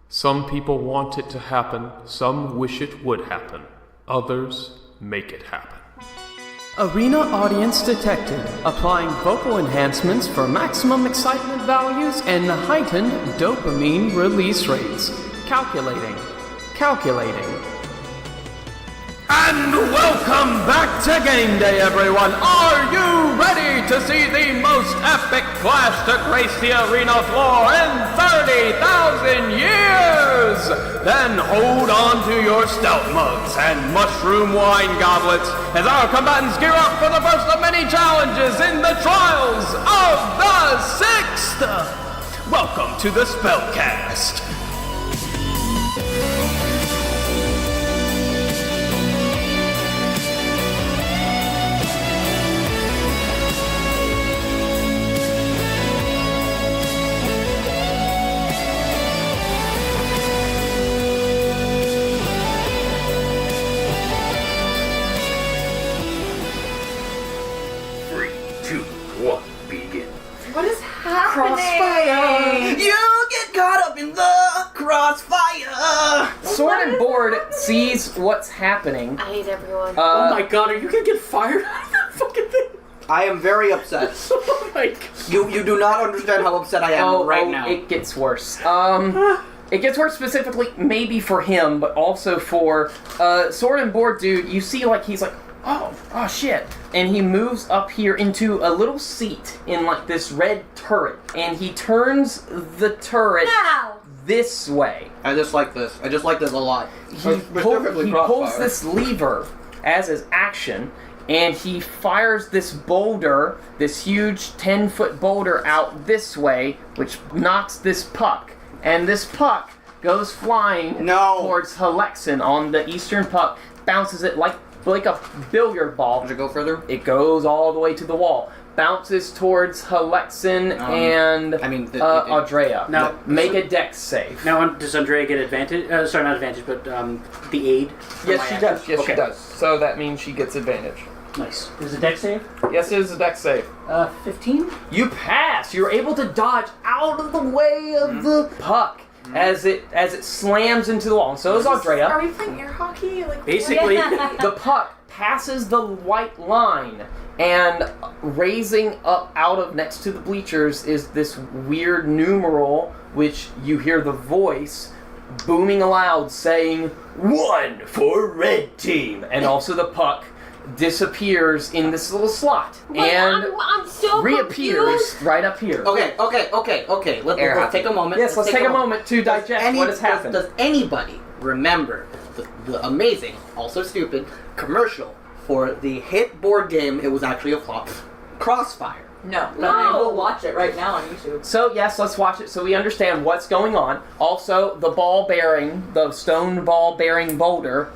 Some people want it to happen, some wish it would happen, others make it happen. Arena audience detected, applying vocal enhancements for maximum excitement values and heightened dopamine release rates. Calculating. And welcome back to Game Day, everyone! Are you ready to see the most epic clash to grace the arena floor in 30,000 years? Then hold on to your stout mugs and mushroom wine goblets as our combatants gear up for the first of many challenges in the Trials of the Sixth! Welcome to the SpellCast! What is happening? Crossfire! You get caught up in the crossfire! Sword and Board sees what's happening. I hate everyone. Oh my god, are you gonna get fired out of that fucking thing? I am very upset. Oh my god. You do not understand how upset I am right now. It gets worse. It gets worse specifically maybe for him, but also for Sword and Board dude. You see, he's like, oh shit, and he moves up here into a little seat in this red turret, and he turns the turret this way. I just like this. I just like this a lot. He pulls this lever as his action, and he fires this boulder, this huge 10-foot boulder out this way, which knocks this puck. And this puck goes flying towards Halexan on the eastern puck, bounces it like a billiard ball. Does it go further? It goes all the way to the wall. Bounces towards Halexan and Audrea. Now, make a dex save. Now, does Andrea get advantage? Sorry, not advantage, but the aid? Yes, she does. Yes, she does. So that means she gets advantage. Nice. Is it dex save? Yes, it is a dex save. 15? You pass! You're able to dodge out of the way of the puck as it slams into the wall. And so is Audrea. Are we playing air hockey? Basically, the puck passes the white line, and raising up out of next to the bleachers is this weird numeral, which you hear the voice booming aloud saying, 1 for red team! And also the puck disappears in this little slot and I'm so reappears confused. right up here. Okay. Let's take a moment. Yes, let's take a moment to digest what has happened. Does anybody remember the amazing, also stupid, commercial for the hit board game? It was actually a flop. Crossfire. No. We'll watch it right now on YouTube. So yes, let's watch it so we understand what's going on. Also, the stone ball bearing boulder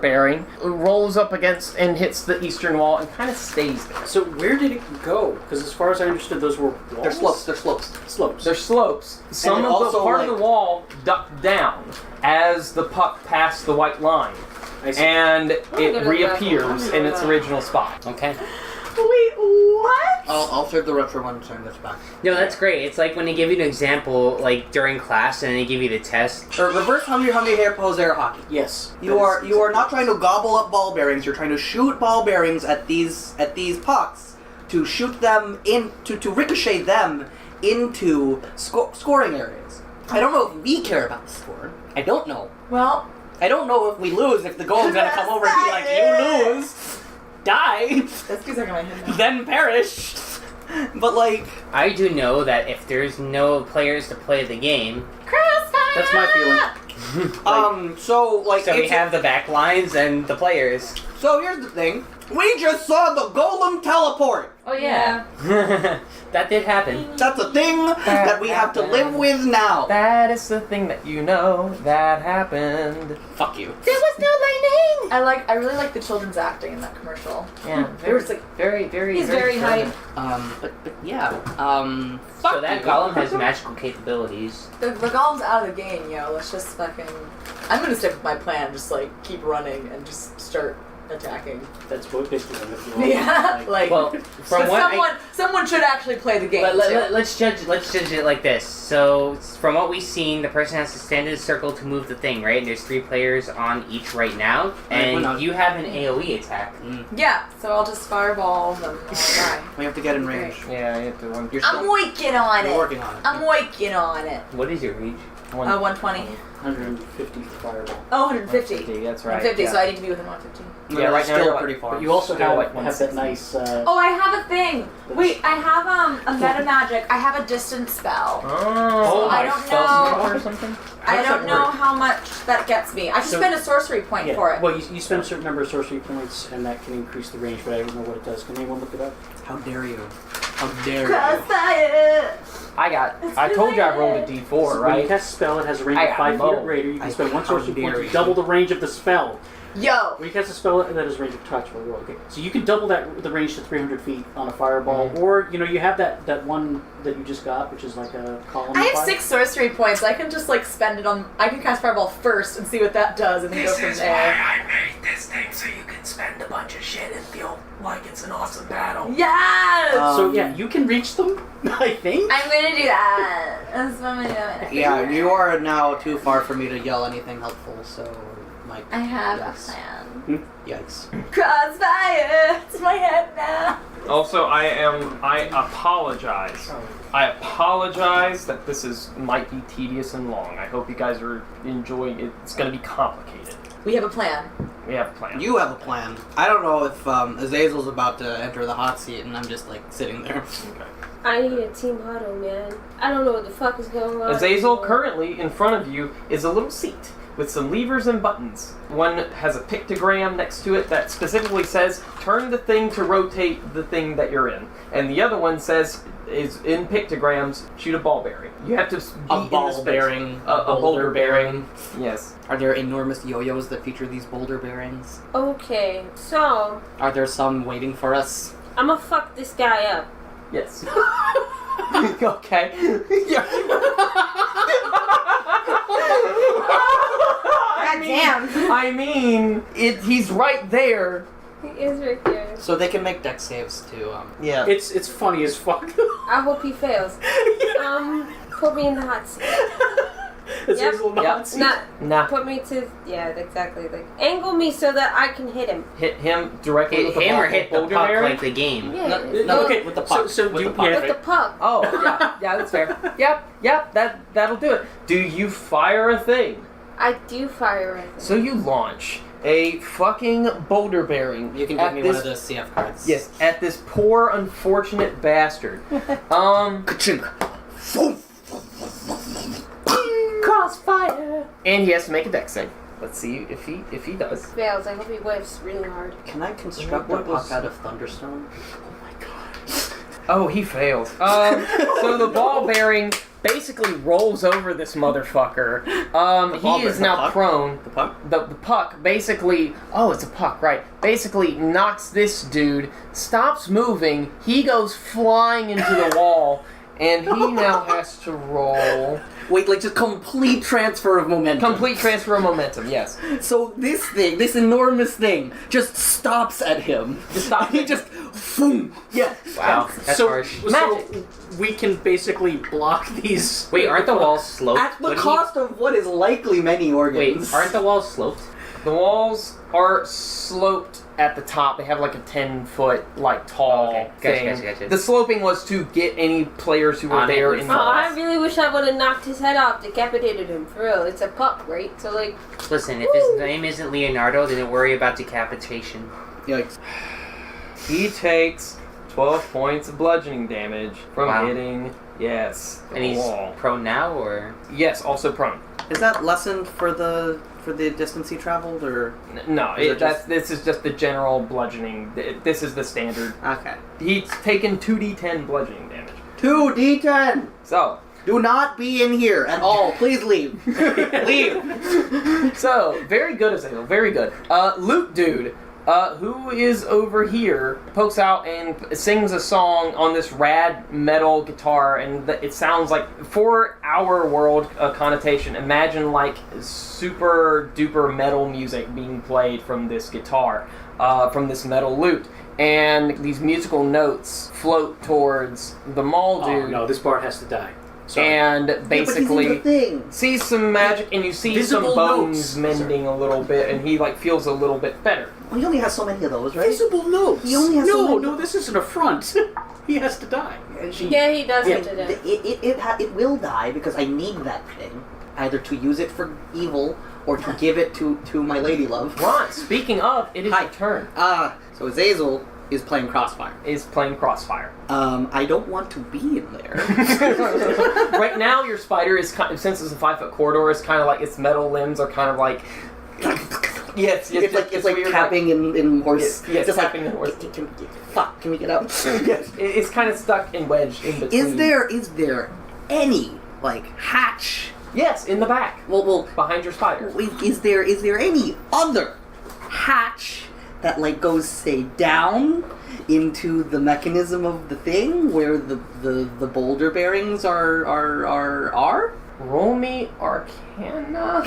bearing, rolls up against and hits the eastern wall and kind of stays there. so where did it go? Because as far as I understood, those were walls. They're slopes. There's slopes. Some of the part of the wall ducked down as the puck passed the white line. And it reappears in its original spot. Okay. Wait, what? I'll save the retro one and turn this back. No, that's great. It's like when they give you an example, during class, and they give you the test. Or reverse Hummy hair pose air hockey. Yes. You are not trying to gobble up ball bearings. You're trying to shoot ball bearings at these pucks to shoot them to ricochet them into scoring areas. I don't know if we care about the score. I don't know. Well, I don't know if we lose. If the goal is gonna come over and be like, you lose, die, that's because I'm gonna hit them. then perish. But I do know that if there's no players to play the game, Crossfire! That's my feeling. so we have the back lines and the players. So here's the thing. We just saw the golem teleport. Oh yeah. That did happen. That's a thing that we have to live with now. That is the thing that you know that happened. Fuck you. There was no lightning! I really like the children's acting in that commercial. Yeah, There was very he's very hype. But yeah. So that golem has magical capabilities. The golem's out of the game, Let's just fucking... I'm gonna stick with my plan, just keep running and just start attacking. That's what basically if you want. Yeah, like Well, from what someone should actually play the game. let's judge it like this. So from what we've seen, the person has to stand in a circle to move the thing, right? And there's 3 players on each right now, and you have an AOE attack. Yeah, so I'll just fireball them. We have to get in range. Yeah, you have to one. I'm working on You're it. working on it. I'm working on it. What is your reach? 120. 150 for fireball. Oh, 150. 150, that's right. 150, yeah. so I need to be within 150. Yeah, right now still you're pretty far. But you also Still have, like have that 160. nice. Oh, I have a thing. Wait, I have a meta magic. I have a distance spell. Oh, I don't know. or something. I does don't that know work? how much that gets me. I should So- spend a sorcery point for it. Well, you spend a certain number of sorcery points, and that can increase the range, but I don't know what it does. Can anyone look it up? How dare you? How dare you? Crossfire. I told you I rolled a d4, When you right? cast a spell, it has a range I of got 5 feet or mowed. greater. You can spend 1 How sorcery point dare to you. double the range of the spell. Yo. When you cast a spell that has range of touch, okay. So you can double the range to 300 feet on a fireball, or you have that one that you just got, which is like a column. I have fire. 6 sorcery points. I can just spend it on. I can cast fireball first and see what that does, and then go from there. I made this thing so you can spend a bunch of shit and feel like it's an awesome battle. Yes. So yeah, you can reach them. I think. I'm gonna do that. That's what I'm gonna do. Yeah, you are now too far for me to yell anything helpful, so Mike. I have yes. a plan. Yikes. Crossfire. It's my head now. Also, I apologize. I apologize that this might be tedious and long. I hope you guys are enjoying it. It's going to be complicated. We have a plan. We have a plan. You have a plan. I don't know if Azazel's about to enter the hot seat and I'm just sitting there. Okay. I need a team huddle, man. I don't know what the fuck is going on. Azazel, currently in front of you is a little seat with some levers and buttons. One has a pictogram next to it that specifically says, turn the thing to rotate the thing that you're in. And the other one says, is in pictograms, shoot a ball bearing. You have to be A in the ball space. bearing. A boulder bearing. Yes. Are there enormous yo-yos that feature these boulder bearings? Okay, so Are there some waiting for us? I'ma fuck this guy up. Yes. Okay. I mean, he's right there. He is right there. So they can make deck saves too. Yeah. It's funny as fuck. I hope he fails. Put me in the hot seat. Azazel nods. Nah. Put me to exactly. Angle me so that I can hit him. Hit him directly Hit with the him ball. or hit the boulder puck bearing? like the game. Yeah. No, Okay, with the puck. So with do the puck. yeah, With the puck. Oh, yeah, that's fair. Yep, that'll do it. Do you fire a thing? I do fire it. So you launch a fucking boulder bearing. You can at give me this, one of the CF cards. Yes, at this poor, unfortunate bastard. Ka-chink. Crossfire. And he has to make a dex save. Let's see if he does. Fails. I hope he whiffs really hard. Can I construct a puck out of Thunderstone? Oh, he fails. So the ball bearing basically rolls over this motherfucker. He is now prone. The puck? The puck basically, it's a puck, right? Basically knocks this dude, stops moving, he goes flying into the wall, and he now has to roll. Wait, just complete transfer of momentum. Complete transfer of momentum, yes. So this thing, this enormous thing, just stops at him. He just, boom. Yeah. Wow, that's so, harsh. So we can basically block these. Wait, aren't the walls sloped? At the Wouldn't cost of what is likely many organs. Wait, aren't the walls sloped? The walls are sloped at the top. They have like a 10-foot tall Okay. thing. Gotcha. The sloping was to get any players who were On it there would in Oh, the I really wish I would have knocked his head off, decapitated him. For real, it's a puck, right? So Listen, if his name isn't Leonardo, then don't worry about decapitation. Yikes. He takes 12 points of bludgeoning damage from hitting, the And he's wall. prone now, or? Yes, also prone. Is that lessened for the distance he traveled, or? No, Is it just- this is just the general bludgeoning. This is the standard. Okay. He's taken 2d10 bludgeoning damage. 2d10! So, Do not be in here at all. Please leave. Leave. very good, Azazel. Very good. Loot Dude Who is over here, pokes out and sings a song on this rad metal guitar, and it sounds like, for our world connotation, imagine like super duper metal music being played from this guitar, from this metal lute. And these musical notes float towards the mall dude. Oh, no, this part has to die. Sorry. And basically see some magic, and you see Visible some bones notes. mending a little bit, and he like feels a little bit better. Well, he only has so many of those, right? Visible notes. He only has so many. No, this is an affront. He has to die. Yeah, he does Yeah. have to die. It will die because I need that thing, either to use it for evil or to give it to my lady love. Ron, speaking of, it is Hi. your turn. So Azazel is playing Crossfire. Is playing Crossfire. I don't want to be in there. Right now, your spider is kind of, since it's a 5-foot corridor, is kind of like its metal limbs are kind of like. Yes, it's like tapping in horse. Yes, just tapping in horse. Fuck, can we get out? Yes, it's kind of stuck and wedged in between. Is there any like hatch? Yes, in the back. Well, Behind your spider. is there any other hatch that like goes say down into the mechanism of the thing where the boulder bearings are? Roll me Arcana.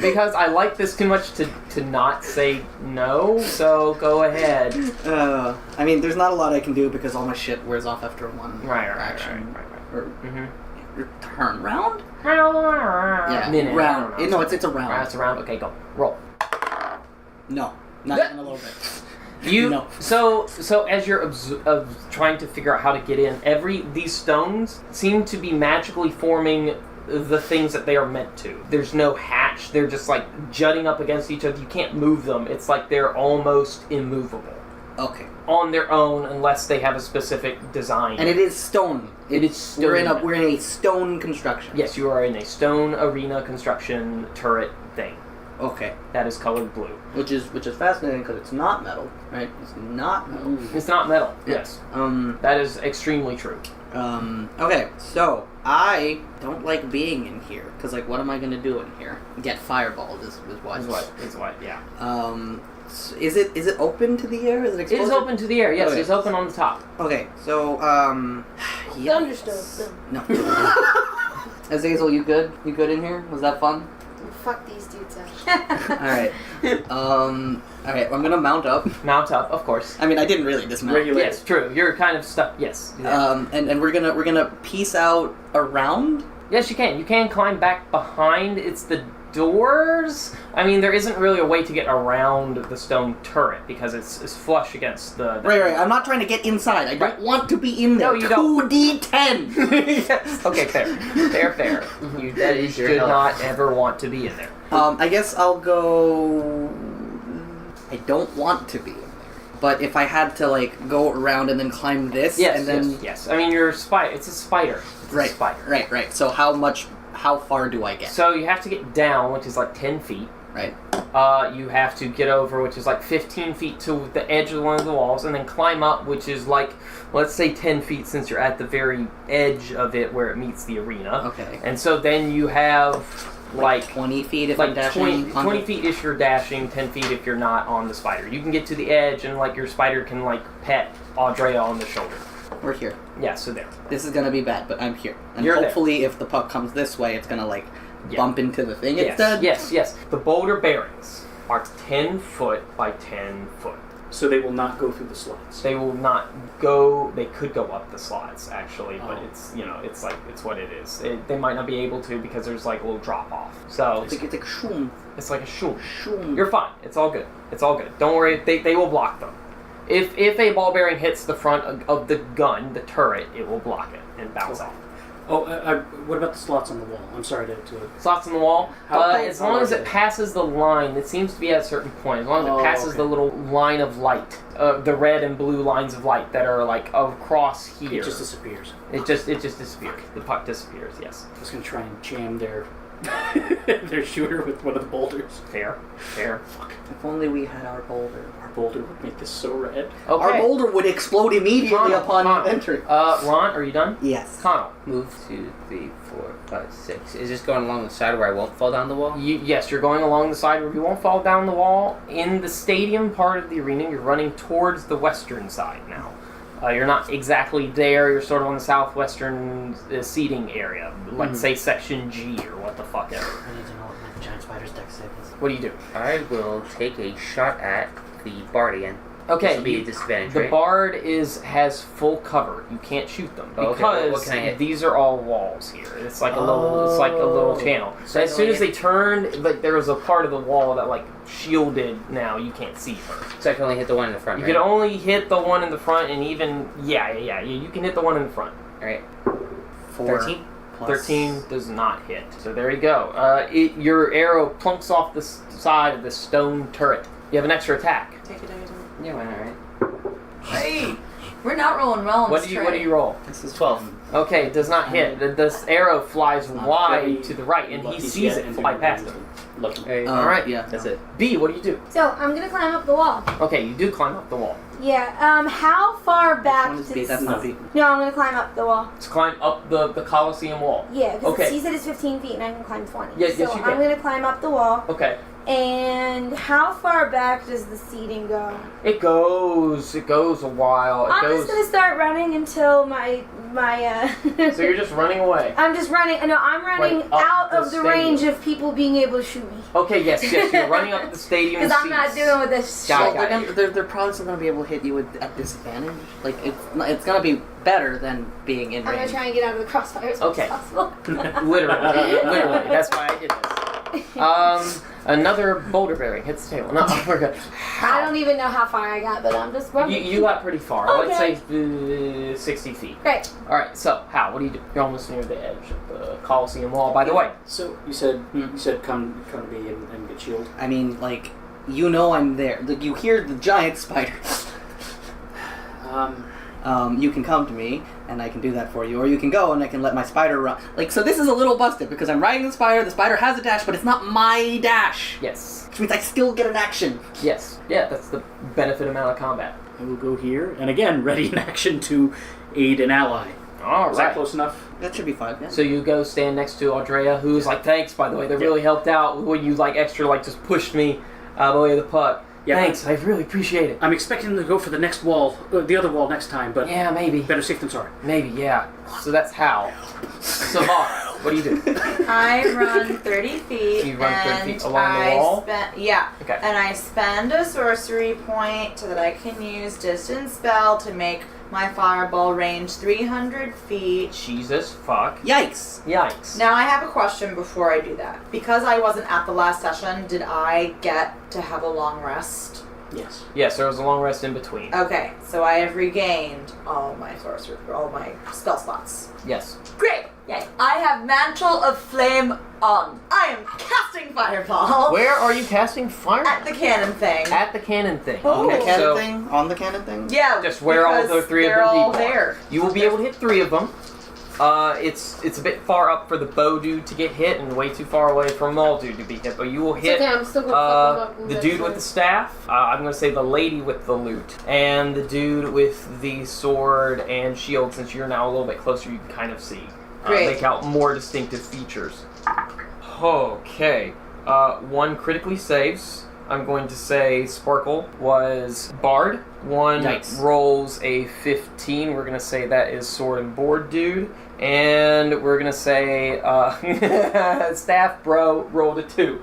Because I like this too much to not say no, so go ahead. I mean, there's not a lot I can do because all my shit wears off after one action. Or turn round? Yeah, Minute. round. I don't know. No, it's a round. It's a round. Okay, go. Roll. No, not even a little bit. You No. so as you're trying to figure out how to get in, these stones seem to be magically forming the things that they are meant to. There's no hatch. They're just like jutting up against each other. You can't move them. It's like they're almost immovable Okay. on their own unless they have a specific design. And it is stone. It is stone. We're in a stone construction. Yes, you are in a stone arena construction turret thing Okay. that is colored blue. Which is fascinating because it's not metal, right? It's not metal. It's not metal. Yes. That is extremely true. Okay, so I don't like being in here because, like, what am I gonna do in here? Get fireballed is what. Is what? Yeah. Is it open to the air? Is it It exposed? is open to the air. Yes, Okay. it's open on the top. Okay, so Thunderstorm. No. Azazel, you good? You good in here? Was that fun? Fuck these dudes up. All right. Alright, I'm gonna mount up. Mount up, of course. I mean, I didn't really dismount. Regulate. Yes, true. You're kind of stuck. Yes. Yeah. And we're gonna piece out around. Yes, you can. You can climb back behind. It's the doors. I mean, there isn't really a way to get around the stone turret because it's flush against the Right. I'm not trying to get inside. I don't want to be in there. No, you don't. 2d10. Yes. Okay, fair. You your should health. not ever want to be in there. I guess I'll go. I don't want to be in there. But if I had to like go around and then climb this, Yes, and then yes. I mean, you're a spider. It's a spider. It's right, a spider. right. So how far do I get? So you have to get down, which is like 10 feet. Right. You have to get over, which is like 15 feet to the edge of one of the walls, and then climb up, which is like, let's say 10 feet since you're at the very edge of it where it meets the arena. Okay. And so then you have like 20 feet if I'm like dashing. 20 feet if you're dashing, 10 feet if you're not on the spider. You can get to the edge, and like your spider can like pet Audrea on the shoulder. We're here. Yeah, so there. This is gonna be bad, but I'm here. And You're hopefully, if the puck comes this way, it's gonna like bump into the thing instead. Yes. The boulder bearings are 10 foot by 10 foot. So they will not go through the slots. They will not go. They could go up the slots actually, but Oh. it's it's what it is. They might not be able to because there's like a little drop off. So It's like shoom, it's like a shoom. shoom. You're fine. It's all good. Don't worry. They will block them. If a ball bearing hits the front of the gun, the turret, it will block it and bounce off. Oh, what about the slots on the wall? I'm sorry to Slots in the wall. How As long as it passes the line, it seems to be at a certain point. As long as it passes the little line of light, the red and blue lines of light that are like across here. It just disappears. It just disappears. The puck disappears. Yes. I was going to try and jam their They're shooter with one of the boulders. Fair. If only we had our boulder. Our boulder would make this so red. Okay. Our boulder would explode immediately upon entering. Ron, are you done? Yes. Conall. Move 2, 3, 4, 5, 6. Is this going along the side where I won't fall down the wall? Yes, you're going along the side where you won't fall down the wall. In the stadium part of the arena, you're running towards the western side now. You're not exactly there. You're sort of on the southwestern seating area. Let's say section G or what the fuck ever. I need to know what my giant spider's deck save is. What do you do? I will take a shot at the bard again. Okay, This will be a disadvantage, the right? bard has full cover. You can't shoot them Oh, okay. because What can I hit? these are all walls here. It's like a little channel. So as soon as they turned, like there was a part of the wall that like shielded. Now you can't see her. So I can only hit the one in the front, You right? can only hit the one in the front, and even you can hit the one in the front. Alright. 4 13? plus- 13 does not hit. So there you go. Your arrow plunks off the side of the stone turret. You have an extra attack. Take it out. Yeah, why not, right? Hey, we're not rolling well on What this do you roll? This is 12. Okay, it does not hit. This arrow flies Not wide very to the right, and he lucky sees yet, it and fly you're past him. Lucky. All right, yeah. That's it. B, what do you do? So I'm gonna climb up the wall. Okay, you do climb up the wall. Yeah. How far back One is to B, the that's not No. B. No, I'm gonna climb up the wall. Let's climb up the Colosseum wall. Yeah, because Okay. he said it's 15 feet and I can climb 20. Yeah, yes, so you can. I'm gonna climb up the wall. Okay. And how far back does the seating go? It goes a while. It I'm goes. just gonna start running until my So you're just running away. I'm just running. No, I'm running Like, up out the of the stadium. range of people being able to shoot me. Okay, yes, you're running up the stadium. Because I'm not seats. doing with this Got shit. it. They're probably still going to be able to hit you at disadvantage. Like, it's going to be better than being in I'm gonna range. try and get out of the crossfire as much Okay. as possible. Literally. That's why I did this. Another boulder bearing hits the table. No, we're good. I don't even know how far I got, but I'm just running. You got pretty far. Okay. Let's say 60 feet. Great. All right. So, Hal, what do you do? You're almost near the edge of the Colosseum wall. By the way, So you said come to me and get shield. I mean, like, you know I'm there. Like, you hear the giant spider. You can come to me, and I can do that for you. Or you can go, and I can let my spider run. Like, so this is a little busted, because I'm riding the spider has a dash, but it's not my dash. yes, Which means I still get an action. yes, yeah. That's the benefit amount of combat. I will go here, and again, ready in action to aid an ally. All Is that right. close enough? That should be fine. Yeah. So you go stand next to Audrea, who's like, "Thanks, by the way. They really helped out when you like extra like just pushed me out of the way of the puck. Yeah. Thanks, I really appreciate it." I'm expecting them to go for the next wall, the other wall next time, but Yeah, maybe. better safe than sorry. Maybe, yeah. So that's how. Sav'ah, what do you do? I run 30 feet. You run 30 and feet along the wall? Yeah. Okay. And I spend a sorcery point so that I can use distance spell to make my fireball range 300 feet. Jesus fuck. Yikes. Yikes. Now I have a question before I do that. Because I wasn't at the last session, did I get to have a long rest? Yes. Yes, there was a long rest in between. Okay, so I have regained all my spell slots. Yes. Great! Yay. I have Mantle of Flame on. I am casting Fireball Where are you casting fire? at the cannon thing. At the cannon thing. Oh. On the cannon so thing? On the cannon thing? Yeah, just where all because the three of they're them all people are. there. You will be able to hit 3 of them. It's a bit far up for the bow dude to get hit and way too far away for Maul dude to be hit, but you will It's hit okay, I'm still gonna fuck him up. and the that's dude it. with the staff, I'm going to say the lady with the lute, and the dude with the sword and shield. Since you're now a little bit closer, you can kind of see. Great. Make out more distinctive features. Okay. 1 critically saves. I'm going to say Sparkle was Bard. 1 Yikes. rolls a 15. We're going to say that is Sword and Board dude. And we're going to say Staff Bro rolled a 2.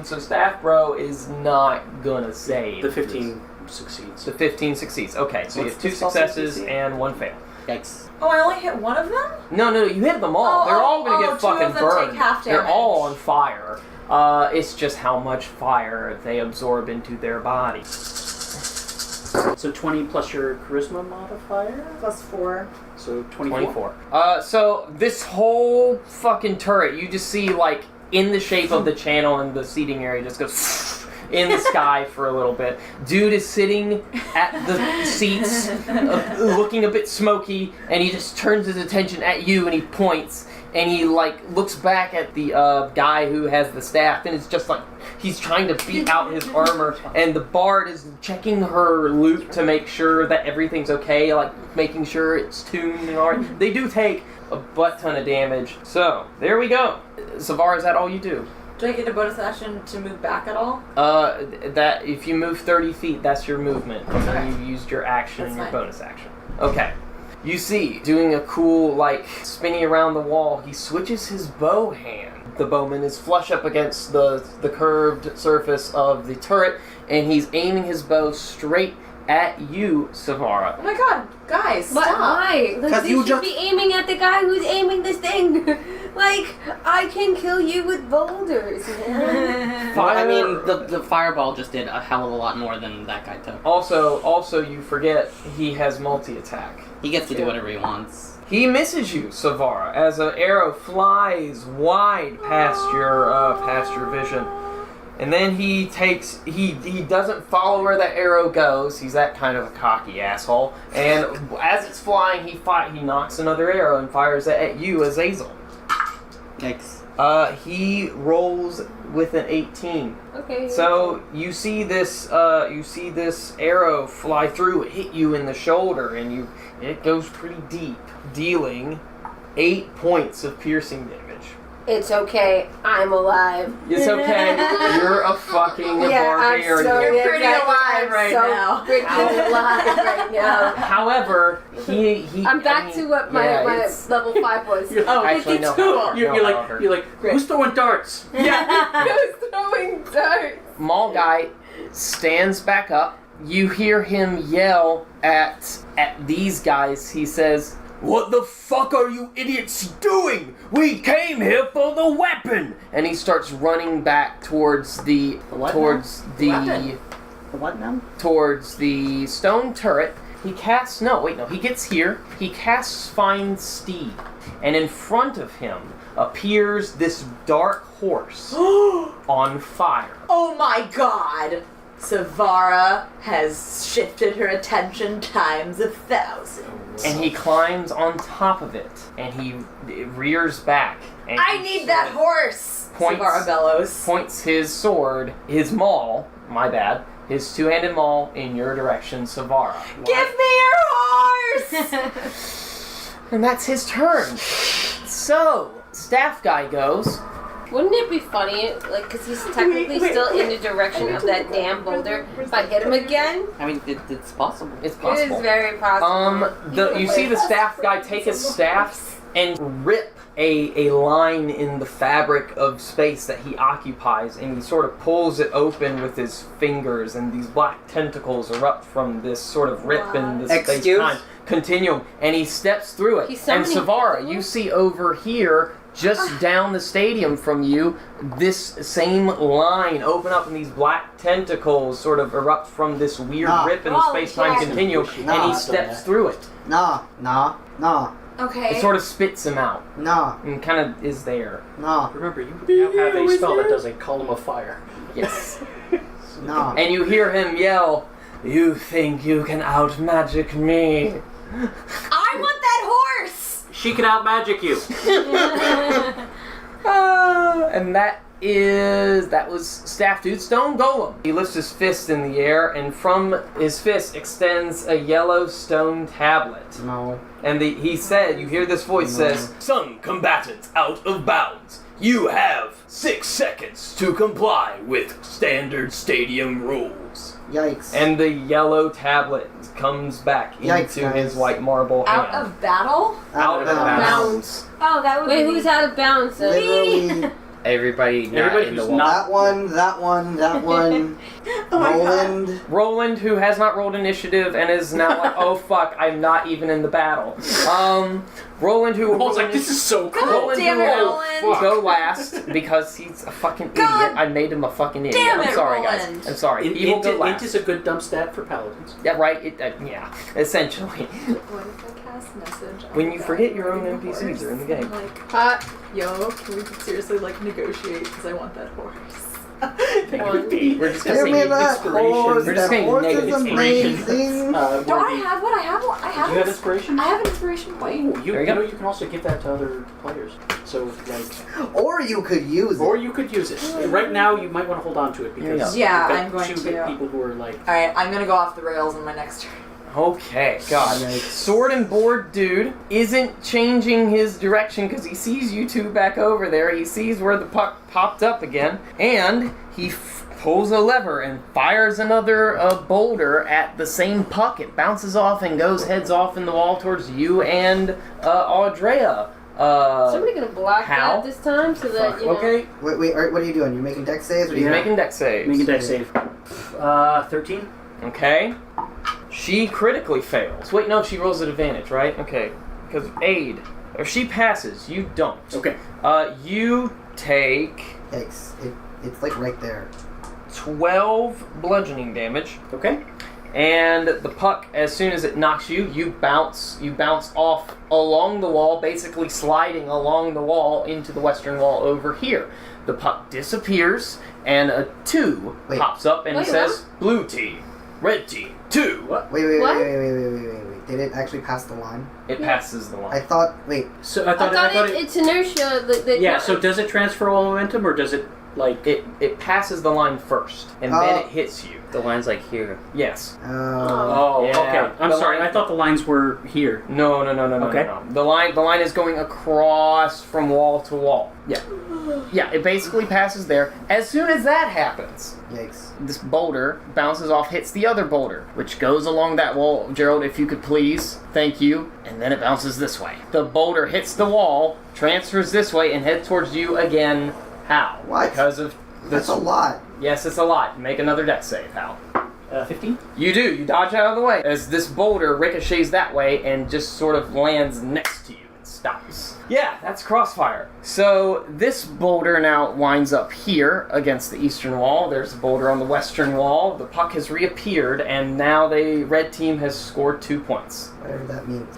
So Staff Bro is not going to save. The 15 succeeds. The 15 succeeds. Okay, so you What's have 2 the spell successes succeed? and 1 fail. Yikes. Oh, I only hit one of them? No, you hit them all. Oh, They're all going to oh, get 2 of fucking them burned. take half They're damage. all on fire. It's just how much fire they absorb into their body. So 20 plus your charisma modifier? Plus 4. So 24. So this whole fucking turret, you just see like in the shape of the channel and the seating area just goes in the sky for a little bit. Dude is sitting at the seats, looking a bit smoky, and he just turns his attention at you and he points. and he looks back at the guy who has the staff, and it's just he's trying to beat out his armor, and the bard is checking her lute to make sure that everything's okay, making sure it's tuned and all right. They do take a butt ton of damage. So there we go. Sav'ah, is that all you do? Do I get a bonus action to move back at all? That if you move 30 feet, that's your movement. And then Okay. you've used your action and your That's fine. bonus action. Okay. You see, doing a cool, spinning around the wall, he switches his bow hand. The bowman is flush up against the curved surface of the turret, and he's aiming his bow straight at you, Sav'ah. Oh my god, guys, But stop! why? Because They you should just- be aiming at the guy who's aiming this thing. I can kill you with boulders, man. Well, I mean, the fireball just did a hell of a lot more than that guy took. Also, you forget he has multi-attack. He gets to do whatever he wants. He misses you, Sav'ah, as an arrow flies wide past your vision. And then he doesn't follow where that arrow goes. He's that kind of a cocky asshole. And as it's flying, he knocks another arrow and fires it at you, Azazel. Yikes. He rolls with an 18. Okay. So you see this arrow fly through, hit you in the shoulder, and it goes pretty deep, dealing 8 points of piercing damage. It's okay. I'm alive. It's okay. You're a fucking barbarian. You're pretty alive right so now. freaking alive right now. However, he I'm back to what my level 5 was. Oh, Actually, no, 52. no. You're like, who's throwing darts? Who's throwing darts? Mall guy stands back up. You hear him yell at these guys. He says, "What the fuck are you idiots doing? We came here for the weapon!" And he starts running back towards the what now? towards the stone turret. He gets here. He casts Find Steed, and in front of him appears this dark horse on fire. Oh my god! Sav'ah Rah has shifted her attention times 1,000. And he climbs on top of it, and he rears back. And I he need that horse! Points- Sav'ah Rah bellows. points his sword, his maul, his two-handed maul in your direction, Sav'ah Rah. Give me your horse! And that's his turn. So, staff guy goes. Wouldn't it be funny, because he's technically still in the direction of that damn boulder, if I hit him again? I mean, it's possible. It's It possible. is very possible. You see the staff guy take his staff and rip a line in the fabric of space that he occupies, and he sort of pulls it open with his fingers, and these black tentacles erupt from this sort of rip in the space-time continuum, and he steps through it. He's And summoning Sav'ah Rah, tentacles? you see over here, just down the stadium from you, this same line open up, and these black tentacles sort of erupt from this weird rip in the Oh, space-time yeah. continuum, and he steps through it. Nah. Okay. It sort of spits him out, Nah. and kind of is there. Nah. Remember, you now have a spell that does a column of fire. Yes. Nah. And you hear him yell, "You think you can out-magic me?" I want that horse! She can out-magic you. And that was Staff Dude Stone Golem. He lifts his fist in the air, and from his fist extends a yellow stone tablet. No. And he said, you hear this voice says, "Some combatants out of bounds. You have 6 seconds to comply with standard stadium rules." Yikes. And the yellow tablet comes back Yikes, into his guys. white marble hand. Out of battle? Out of bounds. Oh, that would Wait, who's out of bounds? Literally, Everybody not Everybody in the who's wall. not- that one. Roland. Roland, who has not rolled initiative and is now like, "Oh fuck, I'm not even in the battle." Roland, who Roland's like, this is so cool. Roland, damn who it, will Roland. go last because he's a fucking idiot. I made him a fucking idiot. Damn I'm it, sorry, Roland. guys. I'm sorry. He will go Int last. is a good dump stat for paladins. Yeah, right. Yeah, essentially. What if I cast message? When you forget your own NPCs are in the game. Yo, can we seriously negotiate? Because I want that horse. We're just Give gonna me say that horse. We're just That saying horse is negative amazing. Do I have what? I have what? I have. Do you have inspiration? I have an inspiration point. Ooh, There you you go. know you can also give that to other players. So like, Or you could use it. or you could use it. Right now, you might want to hold on to it because Yeah, you've got I'm going two to. people who are like. All right, I'm gonna go off the rails in my next turn. Okay, God. Sword and board dude isn't changing his direction because he sees you two back over there. He sees where the puck popped up again, and he pulls a lever and fires another boulder at the same puck. It bounces off and goes heads off in the wall towards you and Audrea. Somebody gonna block How? that this time so that you know. Okay, Wait, what are you doing? You're making deck saves? Or he's you making deck saves. Make a deck save. 13. Okay. She critically fails. Wait, no, she rolls at advantage, right? Okay. Because aid. Or she passes. You don't. Okay. You take Yikes. It's like right there. 12 bludgeoning damage. Okay. And the puck, as soon as it knocks you, you bounce off along the wall, basically sliding along the wall into the western wall over here. The puck disappears, and a 2 Wait. pops up, and it Wait, says, blue team, red team, 2. What? Wait. What? Did it actually pass the line? It passes the line. I thought. Wait. So I thought it's inertia. Yeah. So does it transfer all momentum, or does it like? It passes the line first, and then it hits you. The line's like here. Yes. Oh, Yeah. okay. I'm The sorry. line- I thought the lines were here. No. Okay. No. The line is going across from wall to wall. Yeah, it basically passes there. As soon as that happens, Yikes. this boulder bounces off, hits the other boulder, which goes along that wall. Gerald, if you could please. Thank you. And then it bounces this way. The boulder hits the wall, transfers this way, and heads towards you again. How? What? Because of That's a lot. Yes, it's a lot. Make another dex save, Hal. 15. You do. You dodge out of the way as this boulder ricochets that way and just sort of lands next to you and stops. Yeah, that's crossfire. So this boulder now winds up here against the eastern wall. There's a boulder on the western wall. The puck has reappeared, and now the red team has scored 2 points. Whatever that means.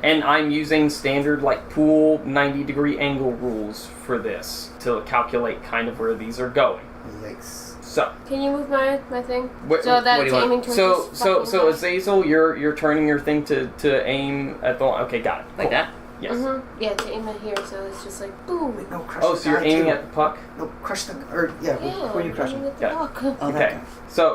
And I'm using standard like pool 90-degree angle rules for this to calculate kind of where these are going. Yikes. So. Can you move my thing? What- so that what do it's you want? aiming towards So this fucking guy? Azazel, you're turning your thing to aim at the. Okay, got it. Like Cool. that? Yes. Mm-hmm. Yeah, to aim it here, so it's just like boom. Wait, no, crush Oh, the so you're guy, aiming too. at the puck. No, crush the. Or, yeah, Yeah, who are you crushing? aiming at the Yeah. puck. Oh, that Okay. guy. So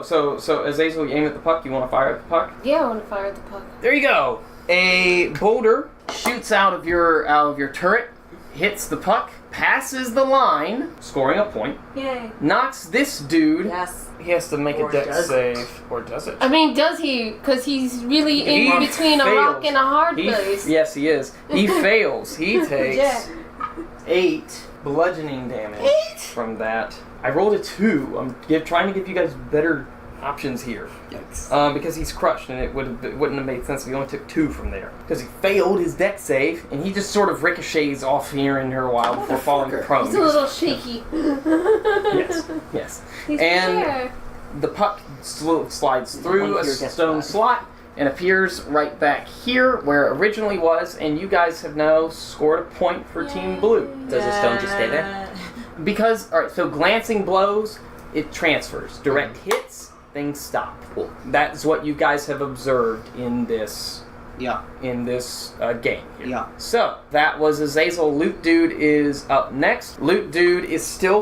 Azazel, you aim at the puck. You want to fire at the puck? Yeah, I want to fire at the puck. There you go. A boulder shoots out of your turret, hits the puck, passes the line, scoring a point. Yay. Knocks this dude. Yes. He has to make Or a dex does it? save, or does it? I mean, does he? Because he's really He in between a rock fails. and a hard He- place. Yes, he is. He fails. He takes Yeah. 8 bludgeoning damage from that. I rolled a 2. I'm trying to give you guys better options here. Yikes. Because he's crushed, and it wouldn't have made sense if he only took 2 from there. Because he failed his deck save, and he just sort of ricochets off here and here a while before falling Motherfucker. prone. He's a little shaky. Yes. He's And there. the puck slides through One a here gets stone back. slot and appears right back here where it originally was, and you guys have now scored a point for Team Blue. Does the stone just stay there? Because, alright, so glancing blows, it transfers. Direct hits, things stop. Cool. That's what you guys have observed in this Yeah. game here. Yeah. So, that was Azazel. Loot Dude is up next. Loot Dude is still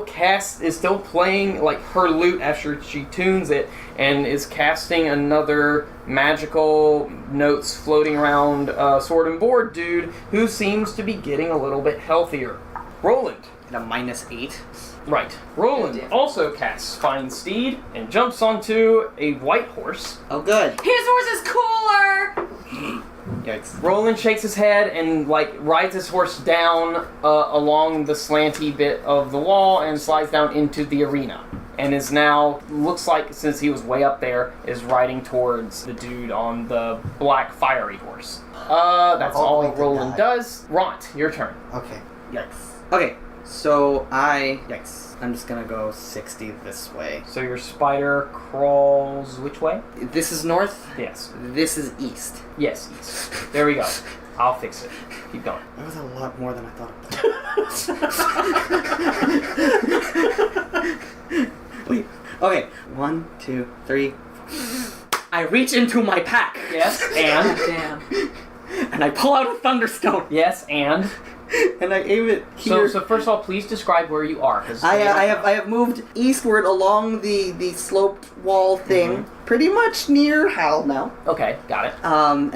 playing like her lute after she tunes it, and is casting another magical notes floating around Sword and Board Dude, who seems to be getting a little bit healthier. Roland. At a -8. Right. Roland also casts Fine Steed and jumps onto a white horse. Oh, good. His horse is cooler! Yikes. Roland shakes his head and rides his horse down along the slanty bit of the wall and slides down into the arena. And is now, looks like since he was way up there, is riding towards the dude on the black fiery horse. That's All all going to Roland die. does. Ront, your turn. Okay. Yikes. Okay, so yikes. I'm just gonna go 60 this way. So your spider crawls which way? This is north. Yes. This is east. Yes. There we go. I'll fix it. Keep going. That was a lot more than I thought. 1, 2, 3. I reach into my pack. Yes, and? Damn. And I pull out a Thunderstone. Yes, and? And I aim it here. So first of all, please describe where you are. 'Cause I have moved eastward along the sloped wall thing, pretty much near Hal now. Okay, got it. And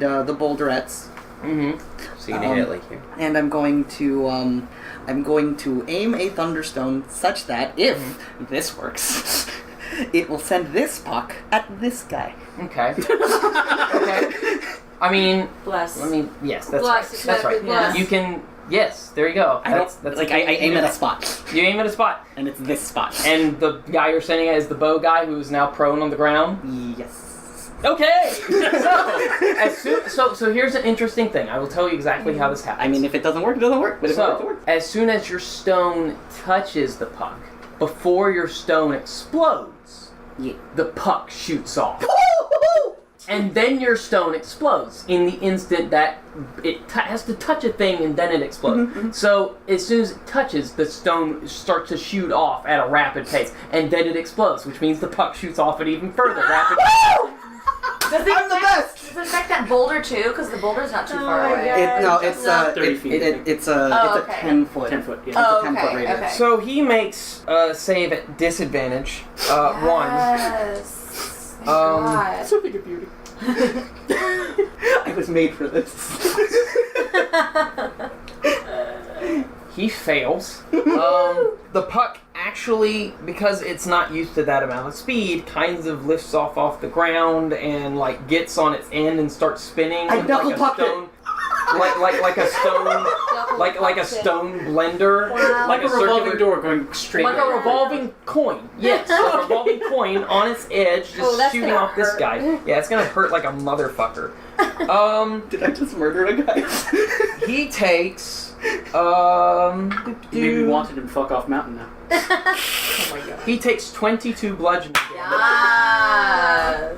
the boulderettes. Mm-hmm. So you need to hit like here. And I'm going to aim a Thunderstone such that if this works, it will send this puck at this guy. Okay. Okay. I mean, Bless. yes, that's Bless, right. That's right. bless. You can, yes, there you go. That's like I aim at a spot, You aim at a spot. and it's this spot. And the guy you're sending at is the bow guy who's now prone on the ground. Yes. Okay. So here's an interesting thing. I will tell you exactly how this happens. I mean, if it doesn't work, it doesn't work. But if it works, it So works. as soon as your stone touches the puck, before your stone explodes, Yeah. the puck shoots off. And then your stone explodes in the instant that it has to touch a thing and then it explodes. So as soon as it touches, the stone starts to shoot off at a rapid pace, and then it explodes, which means the puck shoots off at even further rapid pace. Does it I'm the best! Does it affect that boulder too? Because the boulder's not too far my away. God. It's 30 feet. It's a okay. 10 foot. 10 foot, yeah. It's Oh, a 10 foot okay, radius. okay. So he makes a save at disadvantage. One. Yes. Thank God. Something of beauty. I was made for this. He fails. The puck actually, because it's not used to that amount of speed, kind of lifts off the ground and like gets on its end and starts spinning. I like knuckle a pucked it. stone, like a stone, like a stone blender, Like a revolving circular door going straight. like a revolving coin. Yes, a revolving coin on its edge, just that's shooting gonna off this hurt. guy. Yeah, it's gonna hurt like a motherfucker. Did I just murder a guy? He takes You maybe wanted him fuck off mountain now. Oh my God. he takes 22 bludgeoning damage. Yes.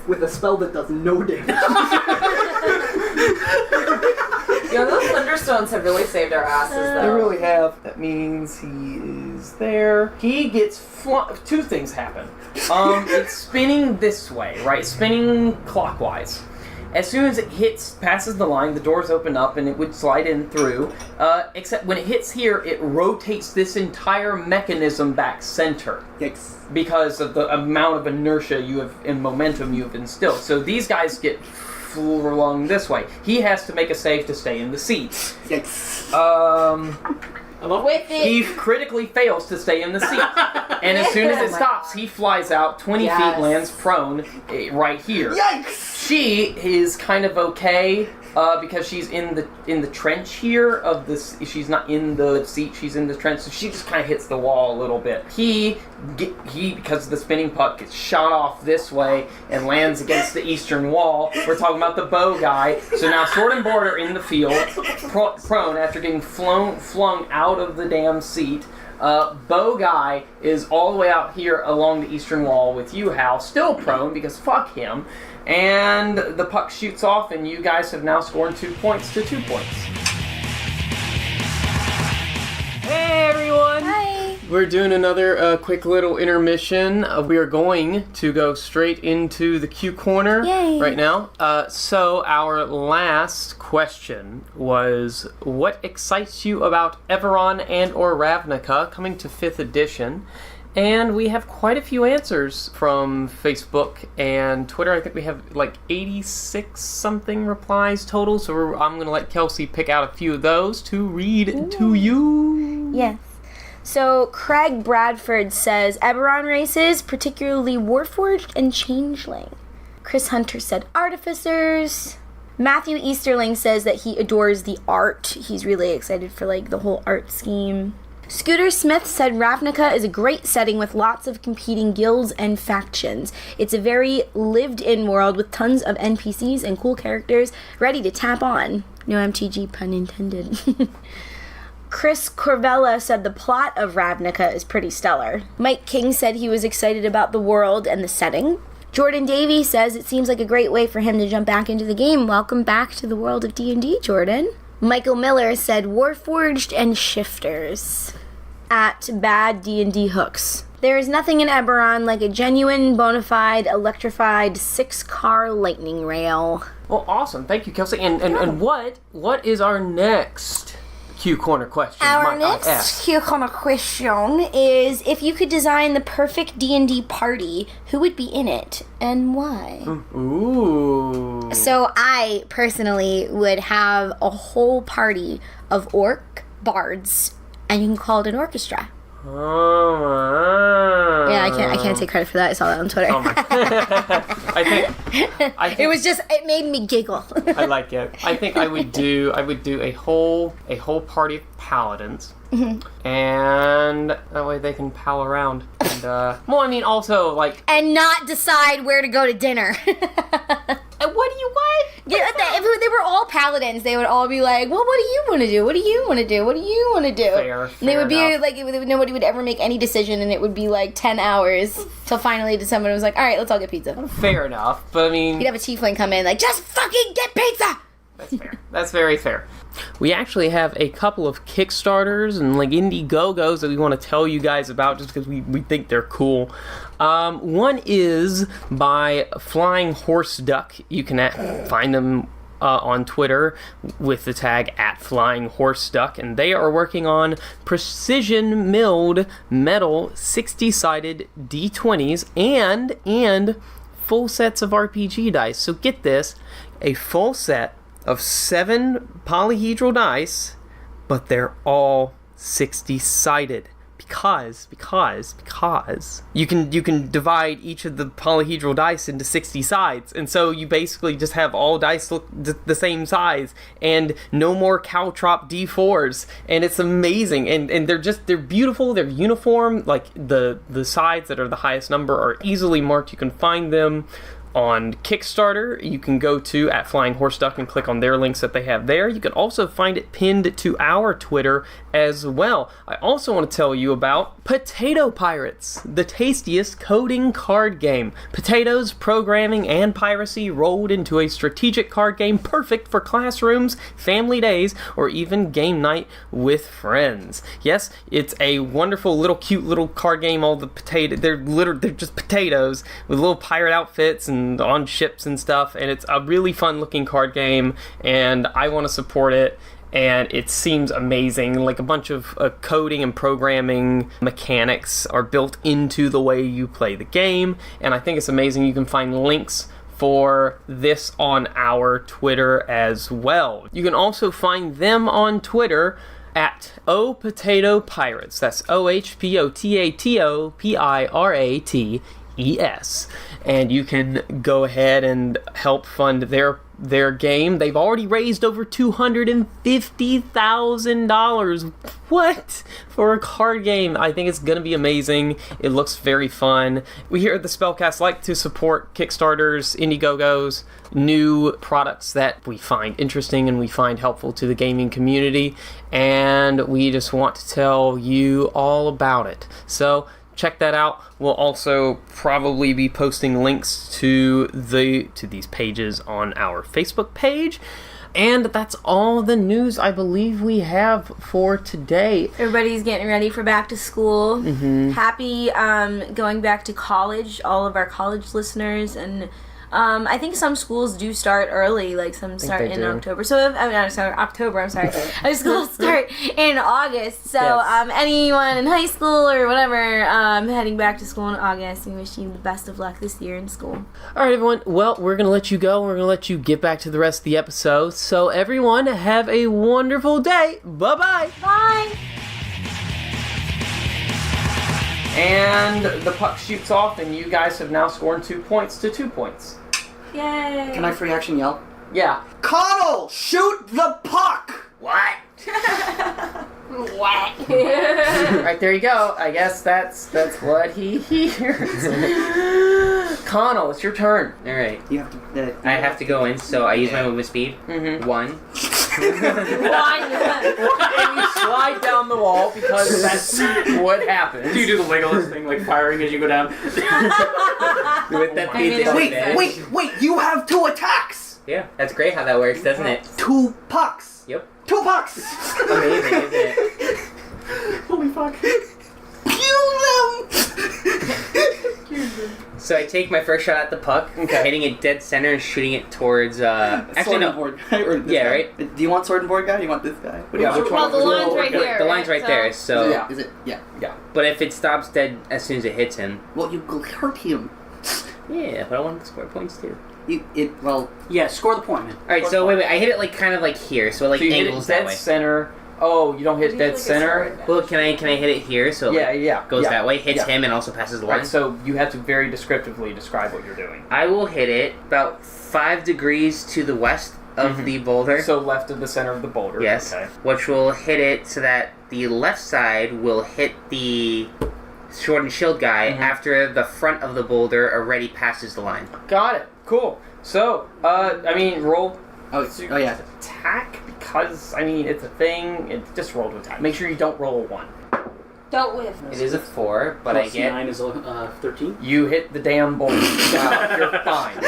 With a spell that does no damage. Yo, those thunderstones have really saved our asses, They though. really have. That means he is there. He gets two things happen. It's spinning this way, right? Spinning clockwise. As soon as it passes the line, the doors open up and it would slide in through. Except when it hits here, it rotates this entire mechanism back center Yikes. because of the amount of inertia you have and momentum you have instilled. So these guys get flung this way. He has to make a save to stay in the seat. Yikes. With it. He critically fails to stay in the seat. And as soon as it stops, he flies out 20 Yes. feet, lands prone right here. Yikes! She is kind of okay because she's in the trench here of this. She's not in the seat. She's in the trench, so she just kind of hits the wall a little bit. He because the spinning puck gets shot off this way and lands against the eastern wall. We're talking about the bow guy. So now Sword and Board are in the field, prone after getting flung out of the damn seat. Bow guy is all the way out here along the eastern wall with you, Hal, still prone because fuck him. And the puck shoots off, and you guys have now scored 2 points to 2 points. Hey everyone! Hi. We're doing another quick little intermission. We are going to go straight into the Q corner Yay. right now. So our last question was, what excites you about Everon and or Ravnica coming to 5th edition? And we have quite a few answers from Facebook and Twitter. I think we have like 86 something replies total. So I'm going to let Kelsey pick out a few of those to read to you. Yes. So Craig Bradford says Eberron races, particularly Warforged and Changeling. Chris Hunter said Artificers. Matthew Easterling says that he adores the art. He's really excited for like the whole art scheme. Scooter Smith said Ravnica is a great setting with lots of competing guilds and factions. It's a very lived-in world with tons of NPCs and cool characters ready to tap on. No MTG pun intended. Chris Corvella said the plot of Ravnica is pretty stellar. Mike King said he was excited about the world and the setting. Jordan Davey says it seems like a great way for him to jump back into the game. Welcome back to the world of D&D, Jordan. Michael Miller said Warforged and Shifters. at Bad D&D Hooks. There is nothing in Eberron like a genuine, bona fide, electrified 6-car lightning rail. Well, awesome. Thank you, Kelsey. And what is our next Q Corner question? Our next Q Corner question is, if you could design the perfect D&D party, who would be in it and why? Ooh. So I personally would have a whole party of orc bards, and you can call it an orchestra. Oh. Yeah, I can't take credit for that. I saw that on Twitter. Oh my. I think it was just, it made me giggle. I like it. I think I would do a whole party of paladins. And that way they can pal around. And well, I mean, also like, and not decide where to go to dinner. what do you want? Yeah, if they were all paladins, they would all be like, well, what do you want to do? What do you want to do? What do you want to do? Fair and they would be enough. like, nobody would ever make any decision, and it would be like 10 hours till finally someone was like, all right, let's all get pizza. Fair enough, but I mean, You'd have a tiefling come in like, just fucking get pizza! that's fair. That's very fair. We actually have a couple of Kickstarters and like Indiegogos that we want to tell you guys about just because we think they're cool. One is by Flying Horse Duck. You can find them on Twitter with the tag @FlyingHorseDuck, and they are working on precision milled metal 60-sided D20s and full sets of RPG dice. So get this, a full set of 7 polyhedral dice, but they're all 60-sided because you can divide each of the polyhedral dice into 60 sides, and so you basically just have all dice look the same size, and no more caltrop D4s, and it's amazing, and they're beautiful, they're uniform, like the sides that are the highest number are easily marked. You can find them on Kickstarter. You can go to @FlyingHorseDuck and click on their links that they have there. You can also find it pinned to our Twitter as well. I also want to tell you about Potato Pirates, the tastiest coding card game. Potatoes, programming, and piracy rolled into a strategic card game perfect for classrooms, family days, or even game night with friends. Yes, it's a wonderful little cute little card game. All the they're just potatoes with little pirate outfits and on ships and stuff, and it's a really fun looking card game, and I want to support it, and it seems amazing. Like a bunch of coding and programming mechanics are built into the way you play the game, and I think it's amazing. You can find links for this on our Twitter as well. You can also find them on Twitter @OPotatoPirates. That's OHPOTATOPIRATES. And you can go ahead and help fund their game. They've already raised over $250,000. What? For a card game. I think it's going to be amazing. It looks very fun. We here at the Spellcast like to support Kickstarters, Indiegogos, new products that we find interesting and we find helpful to the gaming community. And we just want to tell you all about it. So check that out. We'll also probably be posting links to these pages on our Facebook page. And that's all the news I believe we have for today. Everybody's getting ready for back to school. Mm-hmm. Happy going back to college, all of our college listeners. And I think some schools do start early, like some start in October. So, October, schools start in August. So, Yes. Anyone in high school or whatever heading back to school in August, we wish you the best of luck this year in school. All right, everyone. Well, we're going to let you go. We're going to let you get back to the rest of the episode. So, everyone, have a wonderful day. Bye-bye. Bye. And the puck shoots off, and you guys have now scored 2 points to 2 points. Yay. Can I free action yell? Yeah. Conall, shoot the puck! What? What? Right, there you go. I guess that's what he hears. Conall, it's your turn. All right. You have to. I have to go in, so I use my movement speed. Mm-hmm. 1. And you slide down the wall because that's what happens. Do you do the Legolas thing, like firing as you go down? With that I mean, Wait, you have 2 attacks! Yeah, that's great how that works, doesn't it? 2 pucks! Yep. 2 pucks! Amazing, isn't it? Holy fuck. Kill them! So I take my first shot at the puck, hitting it dead center and shooting it towards. Actually, Sword no. and board guy, or this Yeah, guy? right? Do you want sword and board guy? Or do you want this guy? What do you want? Well, the line's right here. The line's right there. So, Yeah. Is it? Yeah. but if it stops dead as soon as it hits him, Well, you will hurt him. yeah. But I want to score points too. Well, Yeah, score the point, man. All right. So wait. I hit it like kind of like here, so it like So you hit it angles that dead way. center. Oh, you don't hit dead center? Well, can I hit it here? So it, like, goes that way, hits him, and also passes the line. Right, so you have to very descriptively describe what you're doing. I will hit it about 5 degrees to the west of the boulder. So left of the center of the boulder. Yes, Okay. which will hit it so that the left side will hit the sword and shield guy after the front of the boulder already passes the line. Got it. Cool. So, roll. oh yeah. Attack, because, it's a thing. Just roll to attack. Make sure you don't roll a 1. Don't whiff. It is a 4, but Plus I get 9 is 13. You hit the damn boulder. You're fine.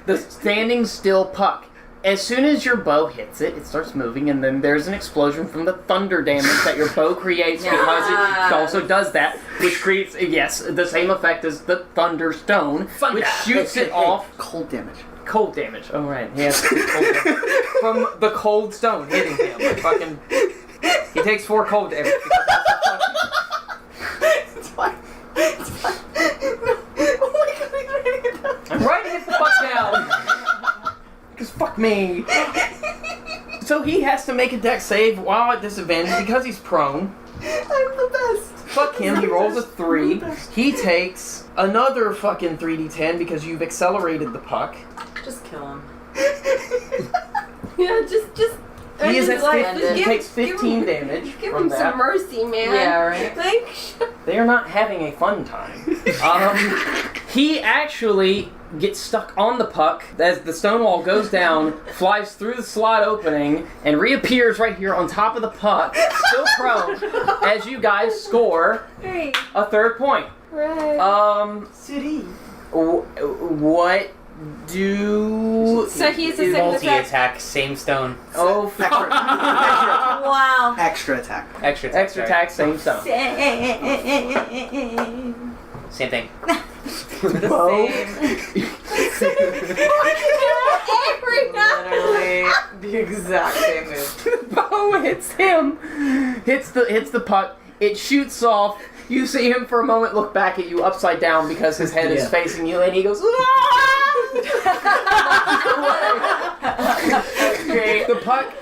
The standing still puck. As soon as your bow hits it, it starts moving, and then there's an explosion from the thunder damage that your bow creates because it also does that, which creates, the same effect as the thunderstone, which shoots it off. Cold damage. Cold damage. Oh, right. He has cold damage. From the cold stone hitting him. Fucking. He takes 4 cold damage. It's fine. It's fine. Oh my god, he's writing it down. I'm writing it the fuck down. Because fuck me. So he has to make a dex save while at disadvantage because he's prone. I'm the best. Fuck him, he rolls a 3. He takes another fucking 3d10 because you've accelerated the puck. Just kill him. Yeah, just. He is at just he takes 15 damage Give from him that. some mercy, man. Yeah, right. Like, They are not having a fun time. He actually gets stuck on the puck as the stone wall goes down, flies through the slot opening, and reappears right here on top of the puck, still prone, as you guys score hey, a 3rd point. right. City. What do... So he's a second multi attack. attack, same stone. Oh, fuck. Wow. Extra attack. Extra attack. Extra attack, same stone. Same thing. Literally the exact same move. Bow hits him, hits the puck, it shoots off. You see him for a moment look back at you upside down because his head is facing you, and he goes, okay. The puck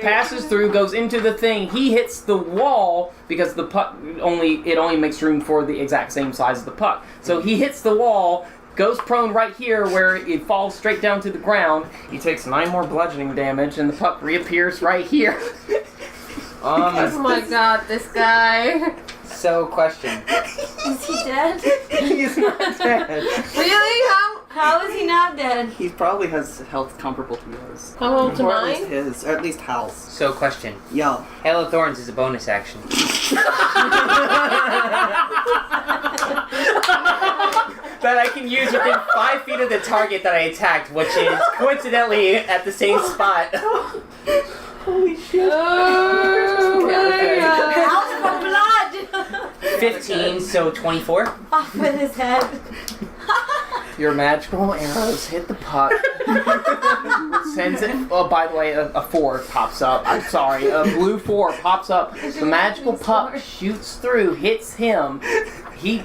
passes through, goes into the thing. He hits the wall because the puck only makes room for the exact same size as the puck. So he hits the wall, goes prone right here where it falls straight down to the ground. He takes 9 more bludgeoning damage, and the puck reappears right here. Oh my god, this guy. So, question. Is he dead? He is not dead. Really? How is he not dead? He probably has health comparable to yours. How to Or at least mine? his, or at least Hal's. So, question. Yo. Hail of Thorns is a bonus action. That I can use within 5 feet of the target that I attacked, which is coincidentally at the same spot. Holy shit. Oh my god. Out for blood! 15, so 24. Off with his head. Your magical arrows hit the puck. Sends it. Oh, by the way, a 4 pops up. I'm sorry, a blue 4 pops up. The magical puck shoots through, hits him. He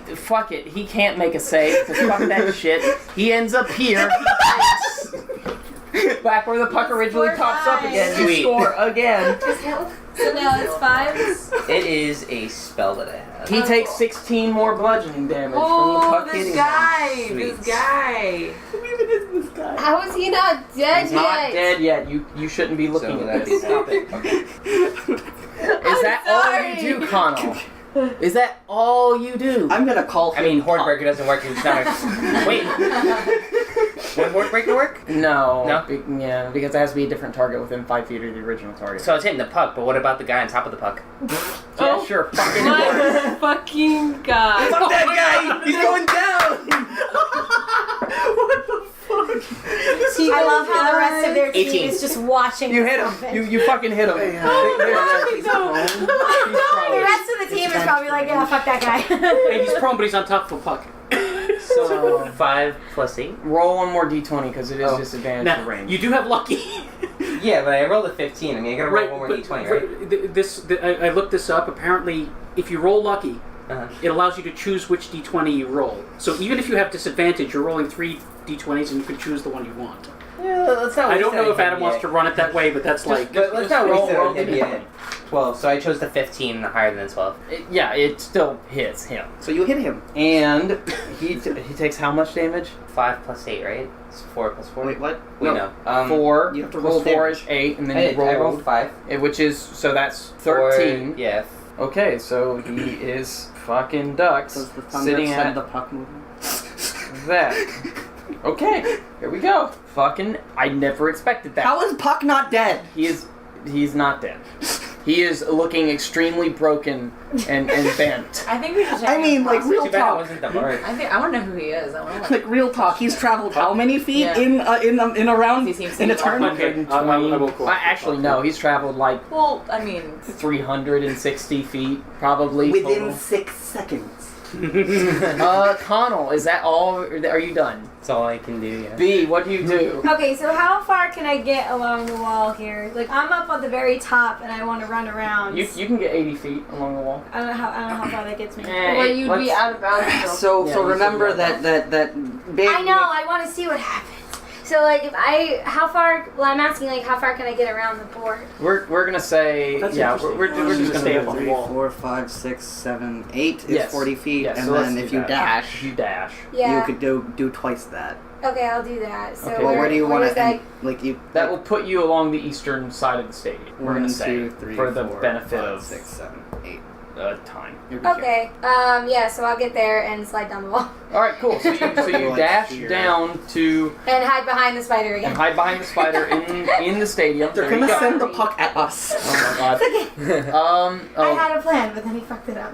can't make a save. Cause fuck that shit. He ends up here. Back where the puck originally pops up again. You Sweet. score again. So now it's 5. It is a spell that I have. He takes 16 more bludgeoning damage from the puck hitting him. Sweet. guy. How is he not dead He's yet? not dead yet. You shouldn't be looking So at that's this. stop it. Okay. Is that all you do, Conall? Is that all you do? I'm gonna call him. I mean, Hordebreaker doesn't work. It's not a... Wait. Would Hordebreaker work? No. No? Yeah, because it has to be a different target within 5 feet of the original target. So I was hitting the puck, but what about the guy on top of the puck? Yeah, sure. Fucking My fucking god. Fuck that guy! He's going down! What the fuck? This I love how the rest of their team 18. is just watching. You hit him. You fucking hit him. The rest of the team is probably like, yeah, fuck that guy. Hey, he's prone, but he's on top of a puck. So 5 plus 8. Roll one more d20 because it is disadvantage Now, for range. you do have lucky. Yeah, but I rolled a 15. I mean, I gotta roll one more but d20, right? I looked this up. Apparently, if you roll lucky, Uh-huh. it allows you to choose which d20 you roll. So even if you have disadvantage, you're rolling 3 d20s and you can choose the one you want. Yeah, let's not I don't know if Adam wants to run it that way, but that's like... But let's not roll the d20. 12, so I chose the 15, the higher than 12. It still hits him. So you hit him. And he takes how much damage? 5 plus 8, right? It's 4 plus 4. Wait, what? No. 4. You have to plus roll 4 damage. is 8, and then I you roll. rolled 5. Which is, so that's 13. 4, yeah. Okay, so he is fucking ducks Does the thunder sitting send at the puck moving? that. Okay, here we go. Fucking, I never expected that. How is Puck not dead? He's not dead. He is looking extremely broken and bent. I think we should check I mean, like, real Too bad it talk. wasn't the mark. I want to know who he is. I want to Like, real talk. He's traveled how many feet Yeah. in a round? He seems In a to be turn? Okay, I will call. Actually, no, he's traveled like Well, I mean, 360 feet, probably. Within total. 6 seconds. Connell, is that all? Are you done? That's all I can do, yeah. B, what do you do? Okay, so how far can I get along the wall here? Like, I'm up on the very top and I want to run around. You can get 80 feet along the wall. I don't know how far that gets me. Well, you'd be out of bounds. So Yeah, so you remember said that big... I know. I want to see what happens. So, like, how far? Well, I'm asking, like, how far can I get around the board? We're gonna say That's yeah. interesting. We're just gonna stay go up on the 3, wall. 4, 5, 6, 7, 8 is Yes. 40 feet, Yes, and so let's then do if you that. dash, You dash. Yeah. you could do twice that. Okay, I'll do that. So, Okay. Well, where do you want is to that? like you? That will put you along the eastern side of the stadium. We're 1, gonna say 2, 3, for the 4, benefit 5, of 6, 7, 8. time. You'll be here. Okay. Yeah. So I'll get there and slide down the wall All right, cool. So you Like dash here. down to and hide behind the spider and again. hide behind the spider in the stadium. They're There you gonna go. send the puck at us. Oh my god. I had a plan, but then he fucked it up.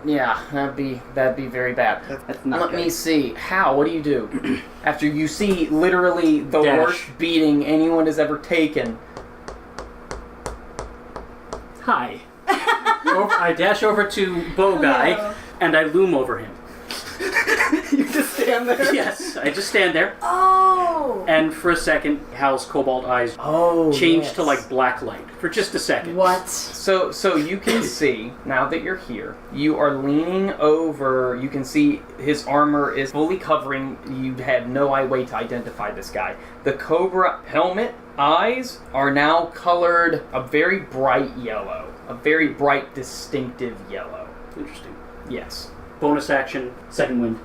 Yeah, that'd be very bad. That's not Let good. me see. How? What do you do after you see literally the Dash. worst beating anyone has ever taken? Hi. I dash over to Bow Guy, Hello. and I loom over him. You just stand there. Yes, I just stand there, Oh. and for a second, Hal's cobalt eyes Oh, change to like black light for just a second. what? So you can see now that you're here. You are leaning over. You can see his armor is fully covering. You had no way to identify this guy. The Cobra helmet eyes are now colored a very bright yellow, a very bright, distinctive yellow. Interesting. Yes. Bonus action, second wind.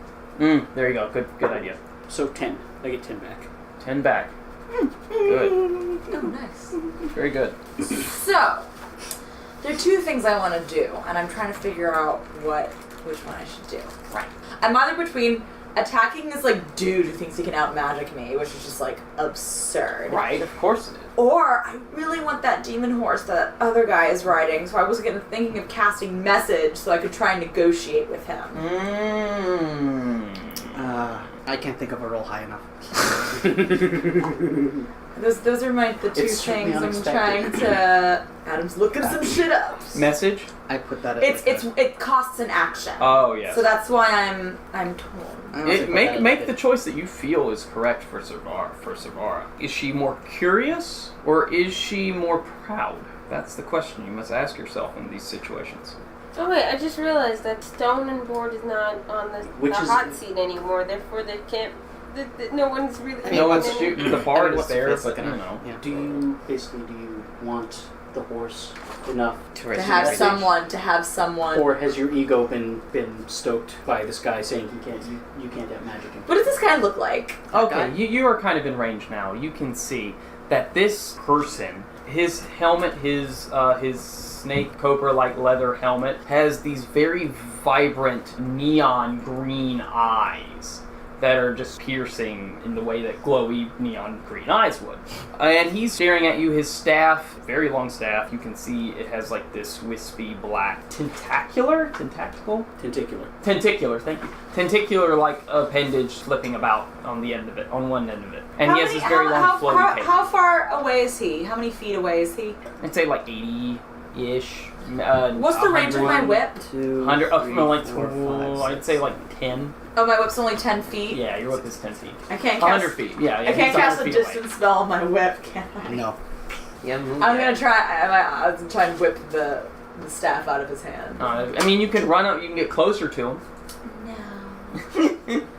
There you go. Good idea. So 10. I get 10 back. 10 back. Good. Oh, nice. Very good. So, there are two things I want to do, and I'm trying to figure out which one I should do. Right. I'm either between attacking this like dude who thinks he can out-magic me, which is just like absurd. Right. Of course it is. Or I really want that demon horse that other guy is riding, so I was thinking of casting message so I could try and negotiate with him. I can't think of a roll high enough. Those are the two It's certainly things I'm unexpected. trying to. Adam's looking some shit up. Message. I put that. At It costs an action. Oh yes. So that's why I'm torn. Make the choice that you feel is correct for Sav'ah. Is she more curious or is she more proud? That's the question you must ask yourself in these situations. Oh wait, I just realized that stone and board is not on the hot seat anymore. Therefore, they can't. No one's really. No one's shooting. shooting. The bard is what's there, this? but you know. Yeah. Do you want the horse enough, To have someone. or has your ego been stoked by this guy saying you can't have magic him? What does this guy look like? Okay, you are kind of in range now. You can see that this person, his helmet, his snake cobra-like leather helmet, has these very vibrant neon green eyes that are just piercing in the way that glowy neon green eyes would. And he's staring at you, his staff, very long staff. You can see it has like this wispy black tentacular, thank you. Tentacular like appendage flipping about on the end of it, on one end of it. And he has this very long floaty tail. How far away is he? How many feet away is he? I'd say like 80-ish. What's the range of my whip? 100, I'd say like 10. Oh, my whip's only 10 feet? Yeah, your whip is 10 feet. I can't cast... 100 feet, yeah. I can't cast a distance spell on my whip, can I? No. Yeah, I'm gonna try... I'm try and whip the staff out of his hand. I mean, you can run up, you can get closer to him.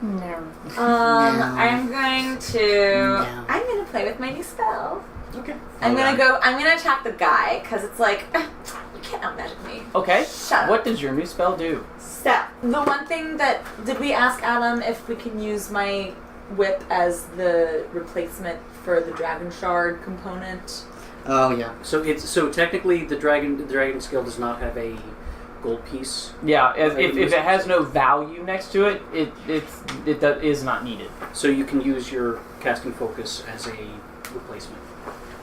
No. I'm going to... I'm gonna play with my new spell. Okay. I'm gonna attack the guy, because it's like... You can't outmagic me. Okay. Shut up. What does your new spell do? The one thing that... Did we ask Adam if we can use my whip as the replacement for the dragon shard component? Oh, yeah. So technically the dragon skill does not have a gold piece. Yeah, if it has no value next to it, it is not needed. So you can use your casting focus as a replacement.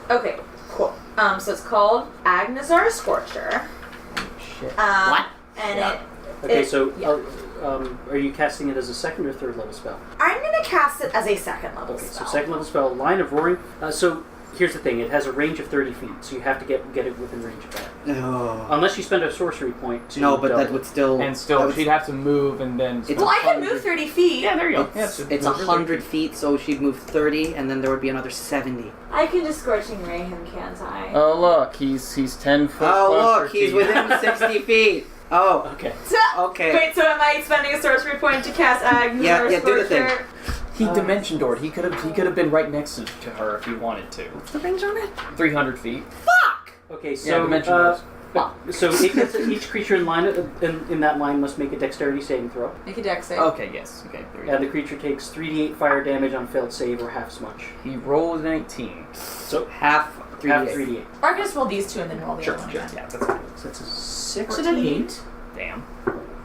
Okay, cool. So it's called Agnazar Scorcher. Shit. What? And are you casting it as a second or third level spell? I'm gonna cast it as a second level spell. So second level spell, Line of Roaring. So here's the thing, it has a range of 30 feet, so you have to get it within range of that. Oh. Unless you spend a sorcery point to... No, but that would still... And still, she'd have to move and then... Well, I can move 30 feet. Yeah, there you go. It's 100 feet, so she'd move 30, and then there would be another 70. I can just Scorching Ray him, can't I? Oh, look, he's 10 foot Oh, look, he's within 60 feet. Oh, okay. Okay. Wait, so am I spending a sorcery point to cast Agnazar Yeah, do the thing. He dimension doored. He could have been right next to her if he wanted to. What's the range on it? 300 feet. Fuck! Okay, so Yeah, dimension doors. So each creature in line in that line must make a dexterity saving throw. Make a dex save. Okay, yes. Okay, there you And go. the creature takes 3d8 fire damage on failed save or half as much. He rolled an 18. So Half 3d8. Or I can just roll these two and then roll the Sure, other one. sure. Yeah, that's fine. So that's a 6 14. and an 8. Damn.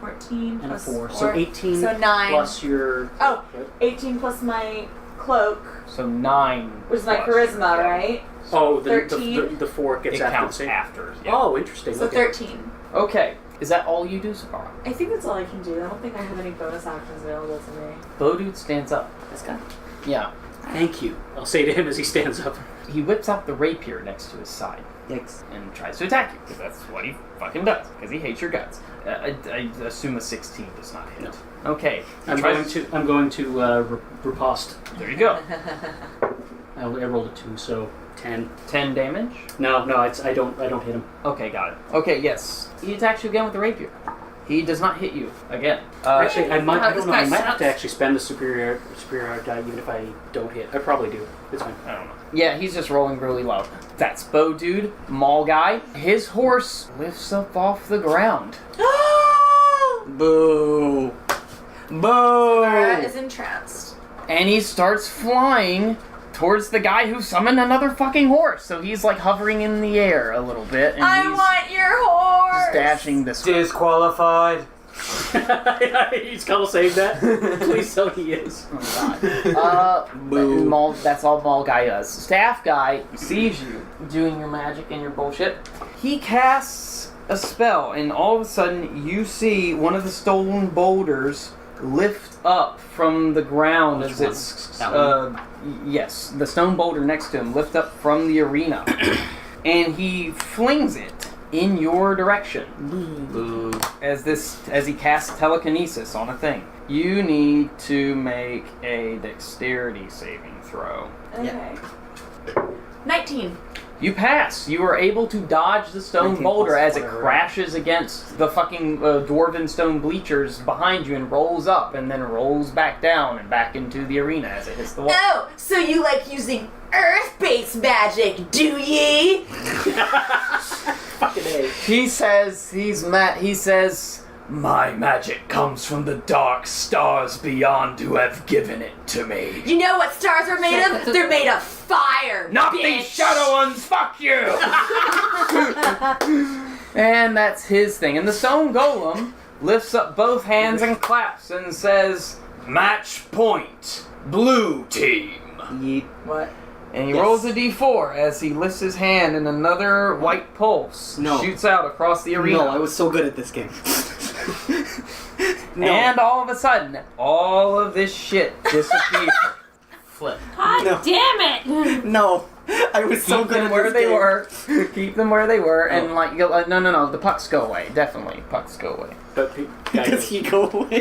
14 And a plus 4. So 18 so 9. plus your... Oh, 18 plus my cloak, So 9. which is my plus. charisma, Yeah. right? Oh, the 13? 4 gets It after counts the save. after. Yeah. Oh, interesting. So Okay. 13. Okay. Is that all you do, Sav'ah? I think that's all I can do. I don't think I have any bonus actions available to me. Bowdude stands up. This guy? Yeah. Thank you. I'll say to him as he stands up. He whips out the rapier next to his side Yikes. and tries to attack you, because that's what he fucking does, because he hates your guts. I assume a 16 does not hit. No. Okay. I'm going to riposte. There you go. I rolled a 2, so 10. 10 damage? No, I don't hit him. Okay, got it. Okay, yes. He attacks you again with the rapier. He does not hit you again. Actually, I might this have guy to actually spend the superior die even if I don't hit. I probably do. It's fine. I don't know. Yeah, he's just rolling really low. That's Bowdude, Mall Guy. His horse lifts up off the ground. Boo. Boo. Sarah is entranced. And he starts flying towards the guy who summoned another fucking horse. So he's like hovering in the air a little bit. And I want your horse! just dashing this way. Disqualified. He's gonna save that. Please tell he is. Oh god. That's all Mall Guy does. Staff Guy sees you doing your magic and your bullshit. He casts a spell, and all of a sudden you see one of the stolen boulders lift up from the ground. Which as one? it's That one? yes, the stone boulder next to him lift up from the arena, and he flings it in your direction. Boo. As he casts telekinesis on a thing. You need to make a dexterity saving throw. Okay. 19. You pass. You are able to dodge the stone 19 boulder plus as it whatever. crashes against the fucking dwarven stone bleachers behind you and rolls up and then rolls back down and back into the arena as it hits the wall. Oh, so you like using earth-based magic, do ye? Fucking A. He says, "My magic comes from the dark stars beyond who have given it to me. You know what stars are made of? They're made of fire, Not bitch. these shadow ones, fuck you!" And that's his thing. And the stone golem lifts up both hands and claps and says, Match point, blue team. Yeet. What? And he Yes. rolls a d4 as he lifts his hand and another white pulse shoots out across the arena. No, I was so good at this game. No. And all of a sudden, all of this shit disappears. Flip. God No. damn it! No, I was so Keep good them at where this they game. were. Keep them where they were, Oh. and like, go, no, the pucks go away. Definitely, pucks go away. But Does he go away? He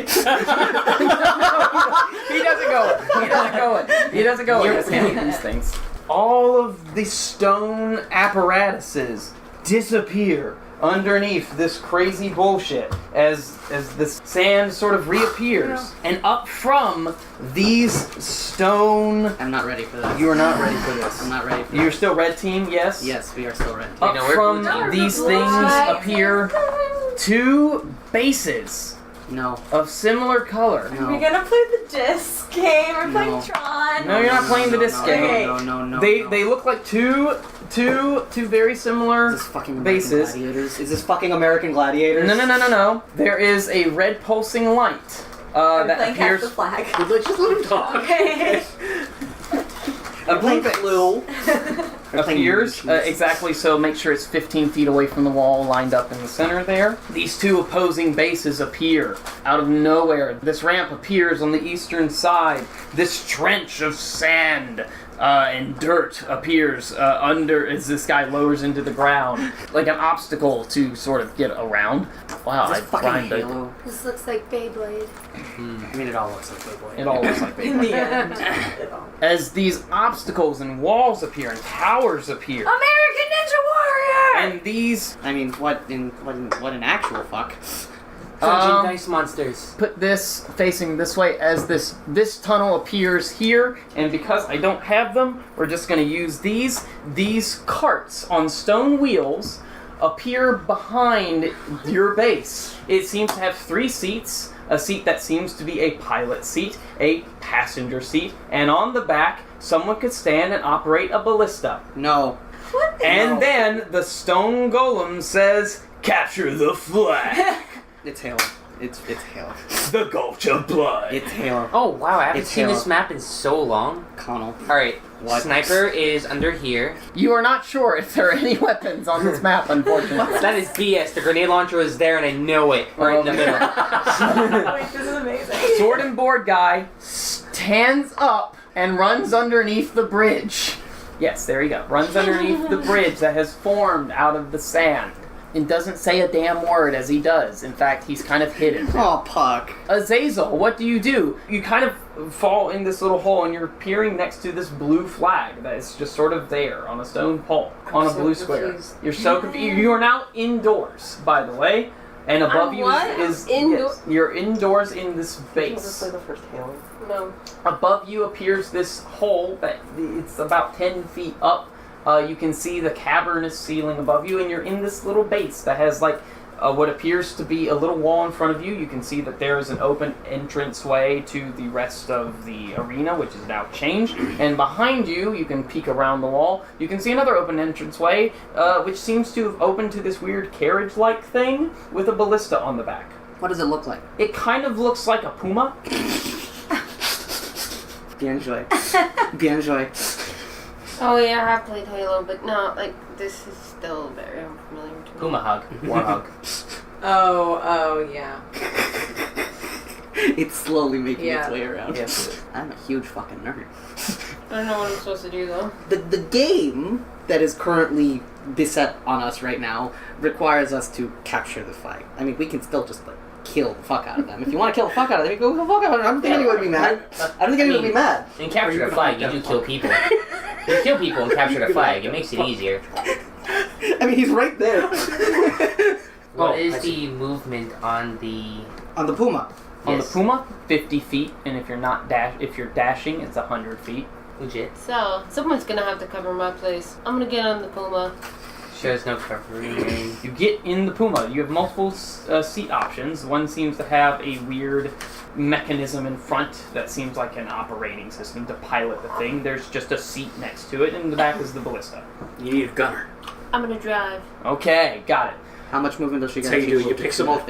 doesn't go. He doesn't go. He doesn't go. He doesn't these things. All of the stone apparatuses disappear underneath this crazy bullshit as this sand sort of reappears, and up from these stone. I'm not ready for this. You are not ready for this. I'm not ready for You're this. still red team, yes. Yes, we are still ready. Up No, we're from blue team. these things appear two bases No. of similar color. Are we No. gonna play the disc game? We're playing No. Tron. No, you're not playing the disc game. No. They look like two very similar Is this fucking American bases. Gladiators? Is this fucking American Gladiators? No. There is a red pulsing light I'm that playing appears. Catch the Flag. Let's just let him talk. Okay. I'm playing Blue. Appears exactly so. Make sure it's 15 feet away from the wall, lined up in the center there. These two opposing bases appear out of nowhere. This ramp appears on the eastern side. This trench of sand and dirt appears under as this guy lowers into the ground, like an obstacle to sort of get around. Wow, Is I this fucking blind it. Halo? This looks like Beyblade. I mean, it all looks like Playboy. It all looks like In Beyblade. the end. It all. As these obstacles and walls appear and towers appear, American Ninja Warrior! and these I mean, what in actual fuck? Punching dice monsters. put this facing this way as this tunnel appears here, and because I don't have them, we're just going to use these carts on stone wheels appear behind your base. It seems to have 3 seats, a seat that seems to be a pilot seat, a passenger seat, and on the back someone could stand and operate a ballista. No. And then the stone golem says, "Capture the flag." It's Halo. It's Halo. The Gulch of Blood. It's Halo. Oh wow, I haven't It's seen Halo. this map in so long. Connell. Alright, What? sniper is under here. You are not sure if there are any weapons on this map, unfortunately. That is BS. The grenade launcher was there and I know it. Right in the middle. Wait, this is amazing. Sword and board guy stands up and runs underneath the bridge. Yes, there you go. Runs underneath the bridge that has formed out of the sand. And doesn't say a damn word as he does. In fact, he's kind of hidden. Oh, Puck. Azazel, what do? You kind of fall in this little hole and you're peering next to this blue flag that is just sort of there on a stone pole, on a so blue square. confused. You're so confused. You are now indoors, by the way. And above I'm you what? is Indoor- yes, you're indoors in this Did you base. ever play the first Halo? No. Above you appears this hole that it's about 10 feet up. You can see the cavernous ceiling above you, and you're in this little base that has like what appears to be a little wall in front of you. You can see that there is an open entranceway to the rest of the arena, which is now changed. And behind you, you can peek around the wall. You can see another open entranceway, which seems to have opened to this weird carriage-like thing with a ballista on the back. What does it look like? It kind of looks like a puma. Bien joué. Bien joué. Oh yeah, I have played Halo, but no, like this is still very unfamiliar to me. Puma hug. War hug. Oh, yeah. It's slowly making Yeah. its way around. Yes. I'm a huge fucking nerd. I don't know what I'm supposed to do though. The game that is currently beset on us right now requires us to capture the flag. I mean, we can still just like kill the fuck out of them. If you want to kill the fuck out of them, you go the fuck out of them. I don't think anyone would be mad. I don't think anyone would be mad. In capture the flag, you do kill people. You kill people and capture the flag. It makes it easier. I mean, he's right there. What is the movement on the... On the Puma. On the Yes. Puma, 50 feet, and if you're not if you're dashing, it's 100 feet. Legit. So someone's gonna have to cover my place. I'm gonna get on the Puma. Shows no covering. You get in the Puma. You have multiple seat options. One seems to have a weird mechanism in front that seems like an operating system to pilot the thing. There's just a seat next to it, and in the back is the ballista. You need a gunner. I'm gonna drive. Okay, got it. How much movement does she get? That's how you do it. You to pick some up.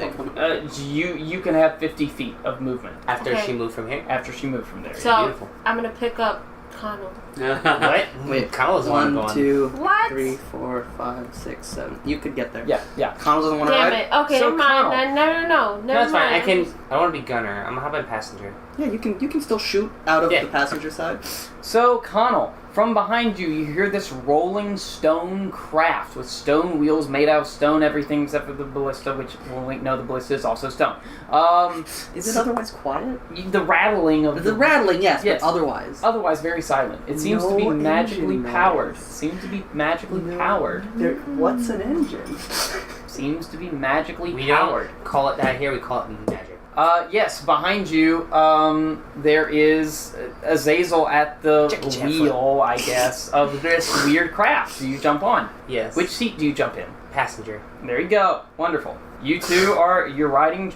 You can have 50 feet of movement After she moved from here? after she moved from there. So Beautiful. I'm gonna pick up Conall. What? Wait, Connell's the one 1, going. 2, What? 3, 4, 5, 6, 7. You could get there. Yeah. Connell doesn't want to Damn ride. it. Okay, So never mind. Conall. No. No, Never it's fine. mind. I want to be gunner. I'm how about passenger? Yeah, you can still shoot out of Yeah. the passenger side. So, Conall, from behind you, you hear this rolling stone craft with stone wheels made out of stone, everything except for the ballista, which we'll know the ballista is also stone. Is it otherwise quiet? The rattling of The rattling, yes, Yes. but otherwise. Otherwise, very silent. It seems to be No magically engine powered. noise. It seems to be magically powered. What's an engine? Seems to be magically We powered. don't call it that here. We call it magic. Yes, behind you, there is Azazel at the wheel, I guess, of this weird craft. Do you jump on? Yes. Which seat do you jump in? passenger? There you go. Wonderful. You two you're riding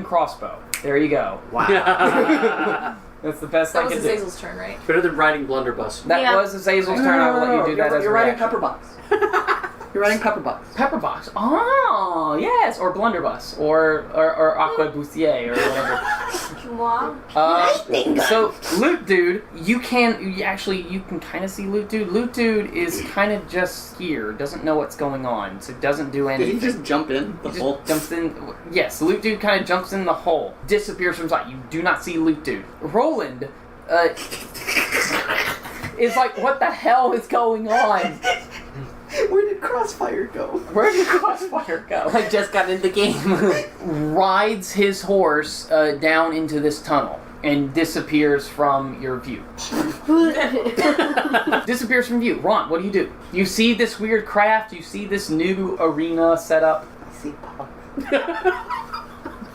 crossbow. There you go. Wow. That's the best That I was could do. Azazel's turn, right? Better than riding blunderbuss. That was Azazel's turn. I will let you do that as You're a riding reaction. Pepperbox. You're riding Pepperbox. Pepperbox. Oh, yes. Or Blunderbuss. Or Aquabusier or whatever. Wow. So, Loot Dude, you can kind of see Loot Dude. Loot Dude is kind of just here. Doesn't know what's going on. So doesn't do Did anything. he just jump in the He hole? just jumps in. Yes, Loot Dude kind of jumps in the hole. Disappears from sight. You do not see Loot Dude. Roland, is like, what the hell is going on? Where did Crossfire go? Where did Crossfire go? I just got in the game. Rides his horse down into this tunnel and disappears from your view. Disappears from view. Ront, what do? You see this weird craft, you see this new arena set up. I see Puck.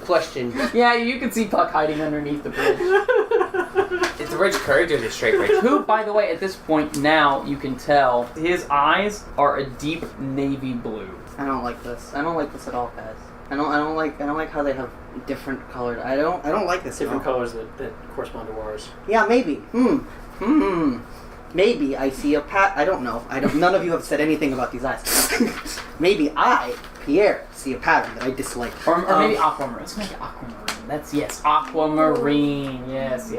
Question. Yeah, you can see Puck hiding underneath the bridge. Is the bridge curved or the straight bridge? Who, by the way, at this point now, you can tell, his eyes are a deep navy blue. I don't like this. I don't like this at all, guys. I don't like how they have different colored. I don't like this. Different at all. colors that correspond to ours. Yeah, maybe. Maybe I see a I don't know. None of you have said anything about these eyes. Maybe I, Pierre, see a pattern that I dislike. Or maybe aquamarine. Let's make it aquamarine. That's, yes, aquamarine. Yes.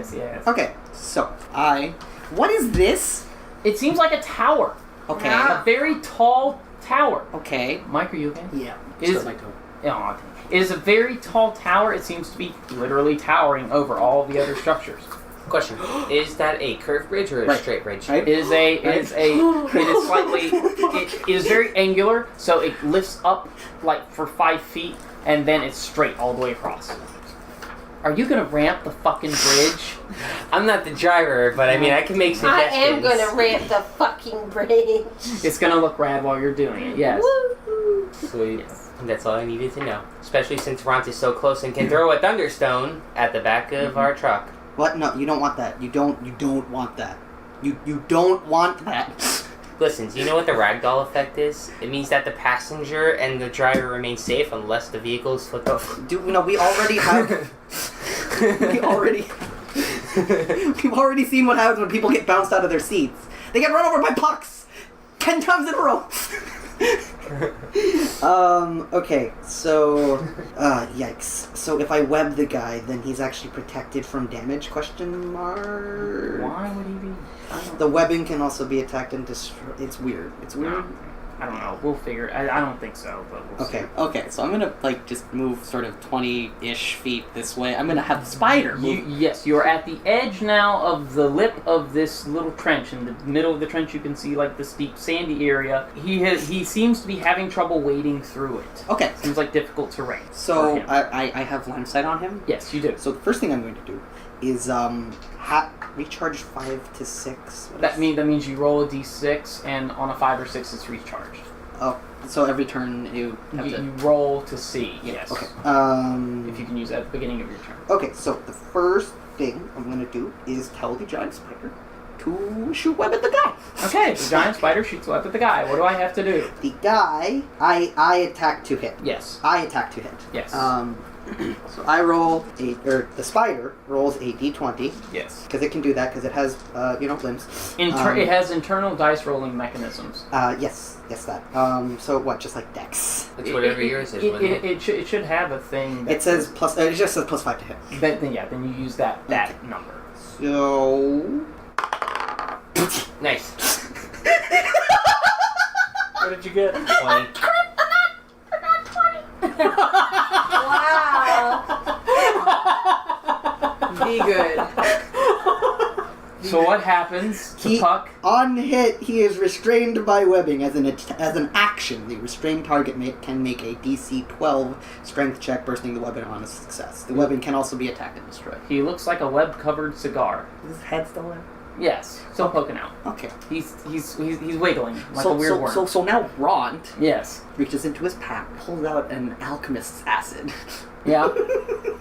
Okay, so what is this? It seems like a tower. Okay. A very tall tower. Okay. Mike, are you okay? Yeah. It is, Still my toe. oh, it is a very tall tower. It seems to be literally towering over all the other structures. Question. Is that a curved bridge or a Right. straight bridge? Right. It is it is very angular, so it lifts up like for 5 feet, and then it's straight all the way across. Are you gonna ramp the fucking bridge? I'm not the driver, but I mean, I can make I suggestions. am gonna ramp the fucking bridge. It's gonna look rad while you're doing it, yes. Woo. Sweet. That's all I needed to know. Especially since Ront is so close and can throw a thunderstone at the back of our truck. What? No, you don't want that. You don't want that. You don't want that. Listen, do you know what the ragdoll effect is? It means that the passenger and the driver remain safe unless the vehicle is flipped over. We already have. We've already seen what happens when people get bounced out of their seats. They get run over by pucks 10 times in a row. Okay, so, yikes. So if I web the guy, then he's actually protected from damage, question mark? Why would he be? The webbing can also be attacked and destroyed. It's weird. It's weird. I don't know. We'll figure it. I don't think so, but we'll see. Okay, so I'm gonna, just move sort of 20-ish feet this way. I'm gonna have the spider move. Yes, you're at the edge now of the lip of this little trench. In the middle of the trench, you can see, the steep sandy area. He seems to be having trouble wading through it. Okay. Seems like difficult terrain. So, for him. I have line of sight on him? Yes, you do. So the first thing I'm going to do is, recharge 5 to 6. That means you roll a d6, and on a 5 or 6, it's recharged. Oh, so every turn you have to... You roll to see, yes. Okay. If you can use that at the beginning of your turn. Okay, so the first thing I'm going to do is tell the giant spider to shoot web at the guy. Okay, the giant spider shoots web at the guy. What do I have to do? The guy, I attack to hit. Yes. I attack to hit. Yes. So I roll the spider rolls a d20. Yes. Because it can do that because it has, limbs. It has internal dice rolling mechanisms. Yes, that. So what? Just like Dex. It's whatever yours is, wouldn't it? It should have a thing. That It says plus. It just says +5 to hit. Then you use that number. So. Nice. What did you get? 20. Wow. Be good. So what happens to Puck? On hit, he is restrained by webbing. As an action, the restrained target can make a DC 12 strength check, bursting the weapon on a success. The weapon can also be attacked and destroyed. He looks like a web-covered cigar. Is his head still in? Yes, still poking out. Okay. He's wiggling like a weird worm. So now Ront Yes. reaches into his pack, pulls out an alchemist's acid, Yeah.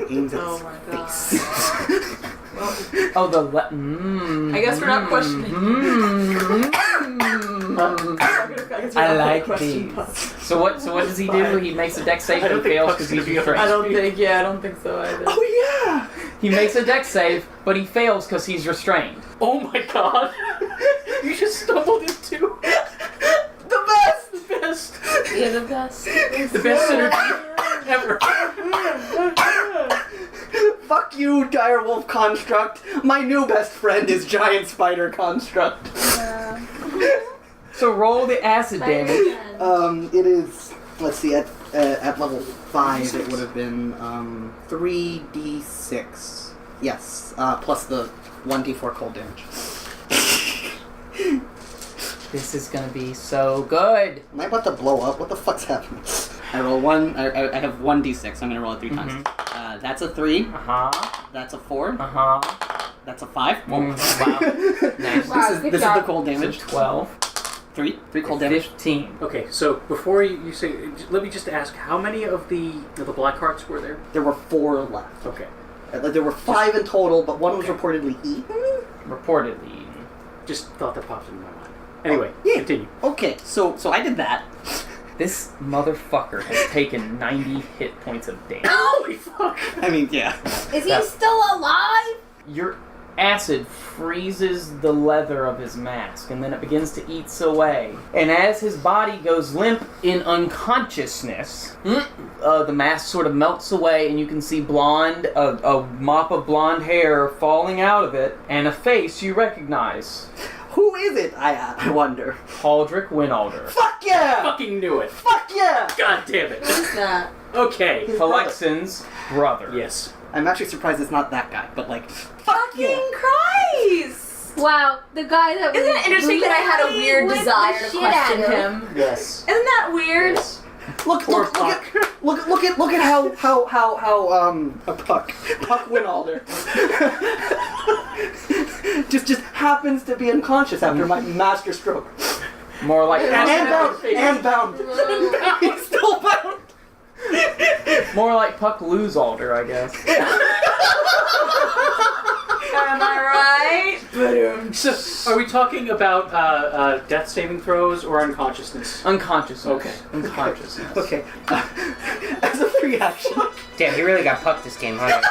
aims at Oh his my god. face. Oh, I guess we're not questioning. I like these. So what does he do? He makes a dex save and fails because he's restrained. I don't think so either. Oh yeah! He makes a dex save, but he fails because he's restrained. Oh my god! You just stumbled into The best! the best! You're the best. The best synergy ever. Fuck you, direwolf construct. My new best friend is giant spider construct. So roll the acid damage. It is. Let's see. At level 5, it would have been 3d6. Yes, plus the 1d4 cold damage. This is gonna be so good. Am I about to blow up? What the fuck's happening? I roll one. I have 1d6. I'm gonna roll it 3 times. That's a 3. That's a 4. That's a 5. Wow. Nice. Wow, This good is job. the cold damage. 12. 3 cold damage. 15. Okay, so before you say, let me just ask, how many of the black hearts were there? There were 4 left. Okay. There were 5 in total, but one was reportedly eaten. Reportedly. Just thought that popped into my mind. Anyway, Yeah. continue. Okay, so I did that. This motherfucker has taken 90 hit points of damage. Holy fuck! I mean, yeah. Is he still alive? Your acid freezes the leather of his mask, and then it begins to eat away. And as his body goes limp in unconsciousness, the mask sort of melts away, and you can see a mop of blonde hair falling out of it, and a face you recognize. Who is it? I wonder. Halexan Wynalder. Fuck yeah! Fucking knew it. Fuck yeah! God damn it. Who's that? Okay. Halexan's brother. Yes. I'm actually surprised it's not that guy, but like, Fucking Christ! Wow, the guy that Isn't it interesting that I had a weird whipped desire the to shit out question of him? Yes. Isn't that weird? Yes. look at how Puck Wynalder just happens to be unconscious after my master stroke. More like And bound. He's still bound. more like Puck Losealder, I guess. Am I right? So, are we talking about death saving throws or unconsciousness? Unconsciousness. Okay. Unconsciousness. Okay. As a free action. Damn, he really got pucked this game, huh?